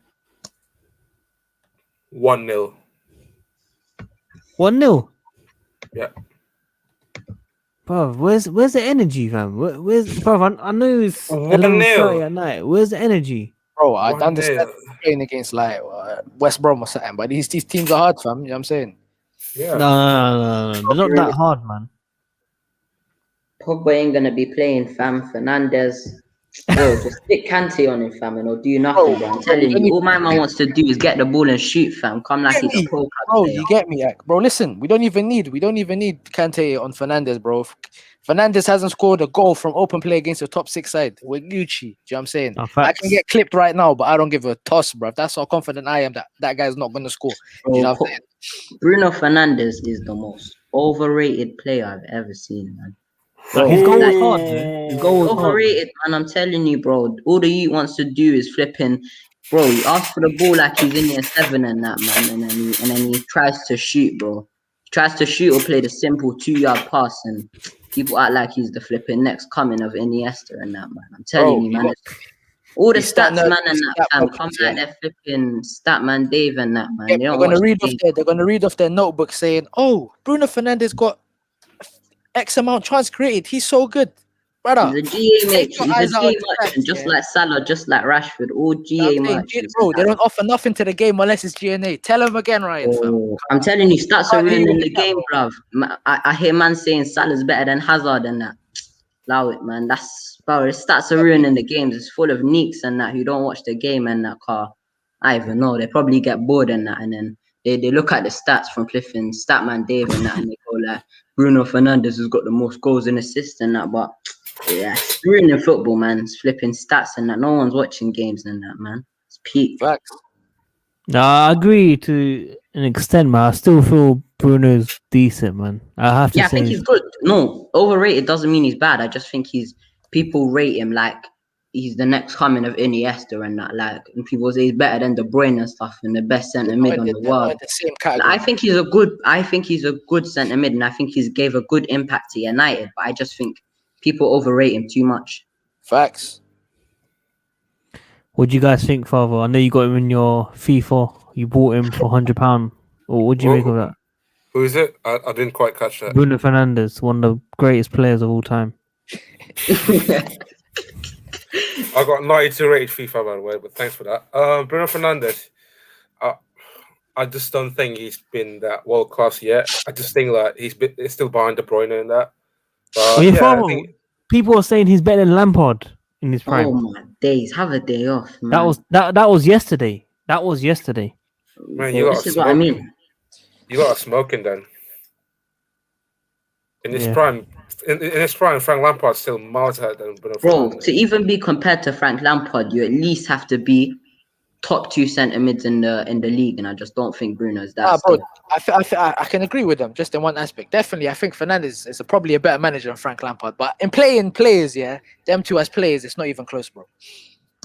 1-0. 1-0. Yeah. Bro, where's the energy, fam? Where's bro? I know it's 11:30 at night. Where's the energy? Bro, I understand playing against like West Brom or something, but these teams are hard, fam. You know what I'm saying? Yeah. No. They're not that hard, man. Pogba ain't gonna be playing, fam. Fernandez, Bro, just stick Kante on him, fam, and he'll do nothing, bro. I'm telling you, all my man wants to do is get the ball and shoot, fam. Come like he's a pro club Bro, player. you get me, bro. Listen, we don't even need Kante on Fernandez, bro. Fernandez hasn't scored a goal from open play against the top 6 side. We're Gucci. Do you know what I'm saying? Oh, I facts. can get clipped right now, but I don't give a toss, bro. That's how confident I am that guy's not gonna score. Bro, You know what I'm saying? Bruno Fernandez is the most overrated player I've ever seen, man. Bro, Bro, his goal was like, hard, man. His goal was hard. overrated, man. I'm telling you, bro. All the youth wants to do is flipping. Bro, he asks for the ball like he's in year 7 and that, man. And then he tries to shoot, bro. He tries to shoot or play the simple 2-yard pass, and people act like he's the flipping next coming of Iniesta and that, man. I'm telling you, man. All the he's stats, starting man, and that, fam, come yeah. like they're flipping Statman Dave and that, man. Yeah, They they're don't gonna watch read the off game. they're gonna read off their notebook saying, "Oh, Bruno Fernandez got X amount chance created. He's so good, brother." He's a GA mate. Take your He's eyes a out GA of the merchant, facts, just yeah. like Salah, just like Rashford. All GA I'm saying, merchants. bro, and they that. don't offer nothing to the game unless it's GNA. Tell him again, Ryan. Fam. Oh, I'm telling you, stats are Can't hear ruining you the with that, game, bruv. I hear man saying Salah's better than Hazard and that. Allow it, man. That's, bro, his stats are ruining the games. It's full of neeks and that who don't watch the game and that car. I even know. They probably get bored and that, and then they look at the stats from flipping Statman Dave and that, and they go like, Bruno Fernandez has got the most goals and assists and that, but yeah, it's ruining football, man. It's flipping stats and that. No one's watching games and that, man. It's peak. Facts. No, I agree to an extent, man. I still feel Bruno's decent, man. I have to Yeah, I say. think he's good. No, overrated doesn't mean he's bad. I just think people rate him like he's the next coming of Iniesta and that. Like, and people say he's better than De Bruyne and stuff and the best centre mid on the They're not world. in the same category. I think he's a good centre mid, and I think he's gave a good impact to United. But I just think people overrate him too much. Facts. What do you guys think, Father? I know you got him in your FIFA. You bought him for £100. Or what do you make of that? Who is it? I didn't quite catch that. Bruno Fernandez, one of the greatest players of all time. I got 92 rated FIFA, by the way, but thanks for that. Bruno Fernandez, I just don't think he's been that world class yet. I just think that he's still behind De Bruyne in that. But Well, yeah, Father, I think, people are saying he's better than Lampard in his prime. Oh my days, have a day off, man. That was yesterday. That was yesterday. man, So you this got is what I mean. You got smoking then. In his Yeah. prime, in his prime, Frank Lampard's still miles ahead than Bruno Bro, Fernandes. to even be compared to Frank Lampard, you at least have to be top 2 centre mids in the league, and I just don't think Bruno's that. Bro, still. I can agree with them just in one aspect. Definitely, I think Fernandez is probably a better manager than Frank Lampard. But in playing players, yeah, them two as players, it's not even close, bro.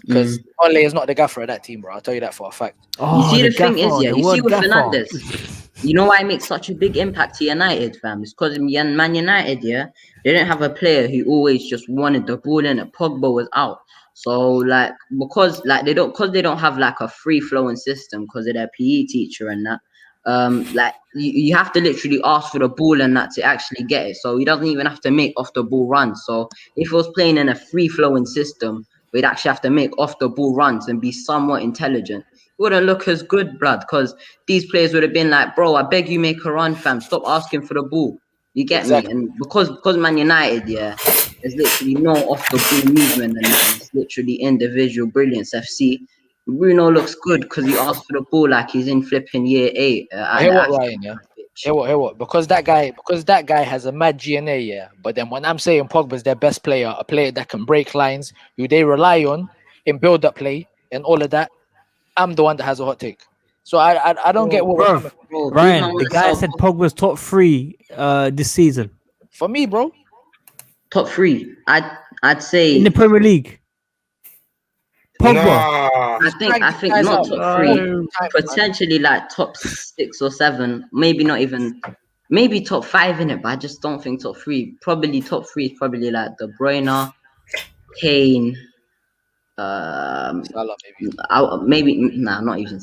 Because Ole is not the gaffer of that team, bro. I'll tell you that for a fact. Oh, You see, the thing is, gaffer, yeah, the you see word with gaffer. Fernandez, you know why it makes such a big impact to United, fam? It's because Man United, yeah, they didn't have a player who always just wanted the ball in it. Pogba was out. So, like, because they don't have like a free flowing system because of their PE teacher and that. Like you have to literally ask for the ball and that to actually get it. So he doesn't even have to make off the ball runs. So if he was playing in a free flowing system, we'd actually have to make off the ball runs and be somewhat intelligent. It wouldn't look as good, blood, because these players would have been like, bro, I beg you, make a run, fam. Stop asking for the ball. You get me? And because Man United, yeah, there's literally no off the ball movement and that. It's literally individual brilliance. FC. Bruno looks good because he asked for the ball like he's in flipping year 8. Hear what, Ryan? Yeah. Hear what? Because that guy has a mad GNA, yeah. But then when I'm saying Pogba's their best player, a player that can break lines, who they rely on in build-up play and all of that, I'm the one that has a hot take. So I don't get what we're coming from. Ryan, the guy said Pogba's top 3 this season. For me, bro. Top 3. I'd say in the Premier League. Pogba. Nah. I think not top 3. Potentially like top 6 or 7. Maybe not even. Maybe top 5 in it, but I just don't think top 3. Probably top 3 is probably like De Bruyne, Kane. Salah, Not even.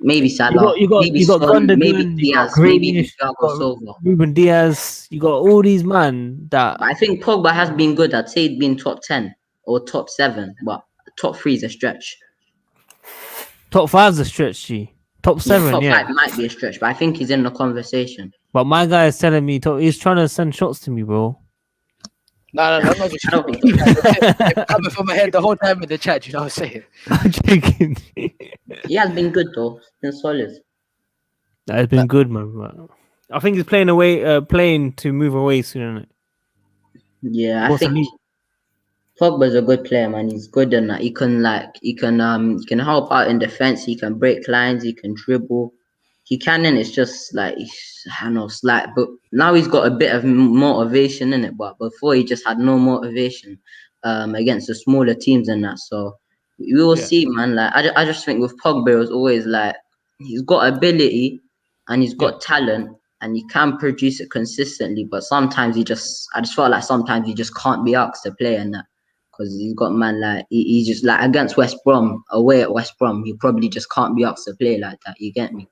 Maybe Salah. You got Son, Gundogan, maybe you got Diaz, maybe Grealish, Thiago Silva. Ruben Diaz. You got all these man that. I think Pogba has been good. I'd say he'd been top 10 or top 7, but top 3 is a stretch. Top 5's a stretch, G. Top 7, top yeah. 5 might be a stretch, but I think he's in the conversation. But my guy is telling me he's trying to send shots to me, bro. No, I'm not just I don't think They've been coming from my head the whole time in the chat. You know what I'm saying? I'm joking. he has been good though. He's been solid. That has been good, man. But I think he's playing to move away soon. Isn't it? Yeah, I What's the think league? Pogba's a good player, man. He's good in that. He can help out in defense. He can break lines. He can dribble. He can, and it's just like I don't know, slight. But now he's got a bit of motivation in it. But before he just had no motivation against the smaller teams and that. So we will Yeah. see, man. Like I just think with Pogba, it was always like he's got ability and he's got talent. And he can produce it consistently, but sometimes I just felt like sometimes he just can't be asked to play in that. Because he's got man like he just like against West Brom, away at West Brom, he probably just can't be asked to play like that. You get me?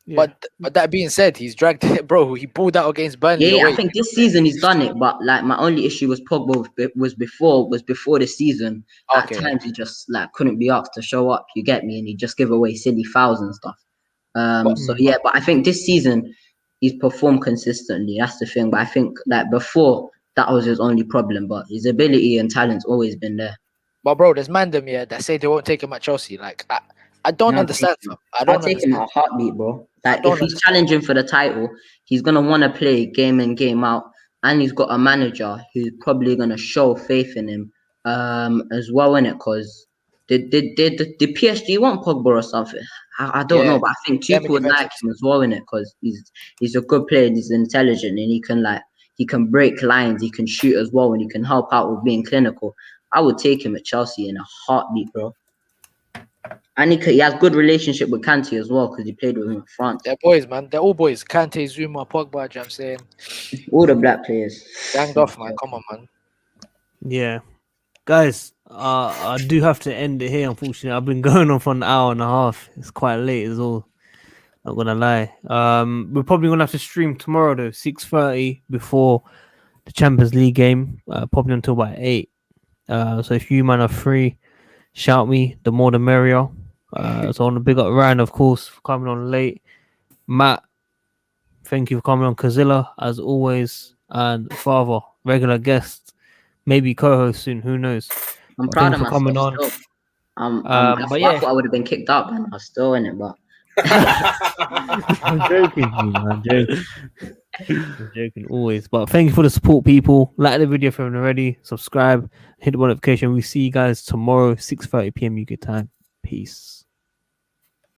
Yeah. But that being said, he's dragged it, bro. He pulled out against Burnley. Yeah, away. I think this season he's done it. But like my only issue was Pogba was before the season. At Okay. times he just like couldn't be asked to show up. You get me? And he just give away silly fouls and stuff. So yeah, but I think this season he's performed consistently. That's the thing. But I think that before that was his only problem. But his ability and talent's always been there. But bro, there's mandem that say they won't take him at Chelsea. Like I don't No, understand. Fam. I I'll don't take him understand. at a heartbeat, bro. Like don't if he's challenging for the title, he's gonna want to play game in, game out, and he's got a manager who's probably gonna show faith in him, as well in it. Cause did PSG want Pogba or something? I don't know, but I think Tuchel would like him as well in it, cause he's a good player, and he's intelligent, and he can break lines, he can shoot as well, and he can help out with being clinical. I would take him at Chelsea in a heartbeat, bro. And he has good relationship with Kante as well because he played with him in France. They're boys, man. They're all boys. Kante, Zuma, Pogba. You know what I'm saying, All the black players. ganged off, man. Come on, man. Yeah. Guys, I do have to end it here, unfortunately. I've been going on for an hour and a half. It's quite late as well. Not gonna lie. We're probably gonna have to stream tomorrow though, 6:30 before the Champions League game. Probably until about 8. So if you man are free, shout me. The more the merrier. So I want to big up Ryan, of course, for coming on late. Matt, thank you for coming on. Kazilla, as always, and Father, regular guest, maybe co-host soon. Who knows? I'm proud of for myself. coming on. Still. But I thought I would have been kicked out, man. I was still in it, but I'm joking, I'm joking. I'm joking always. But thank you for the support, people. Like the video if you haven't already. Subscribe, hit the notification. We see you guys tomorrow, 6:30 p.m. UK time. Peace.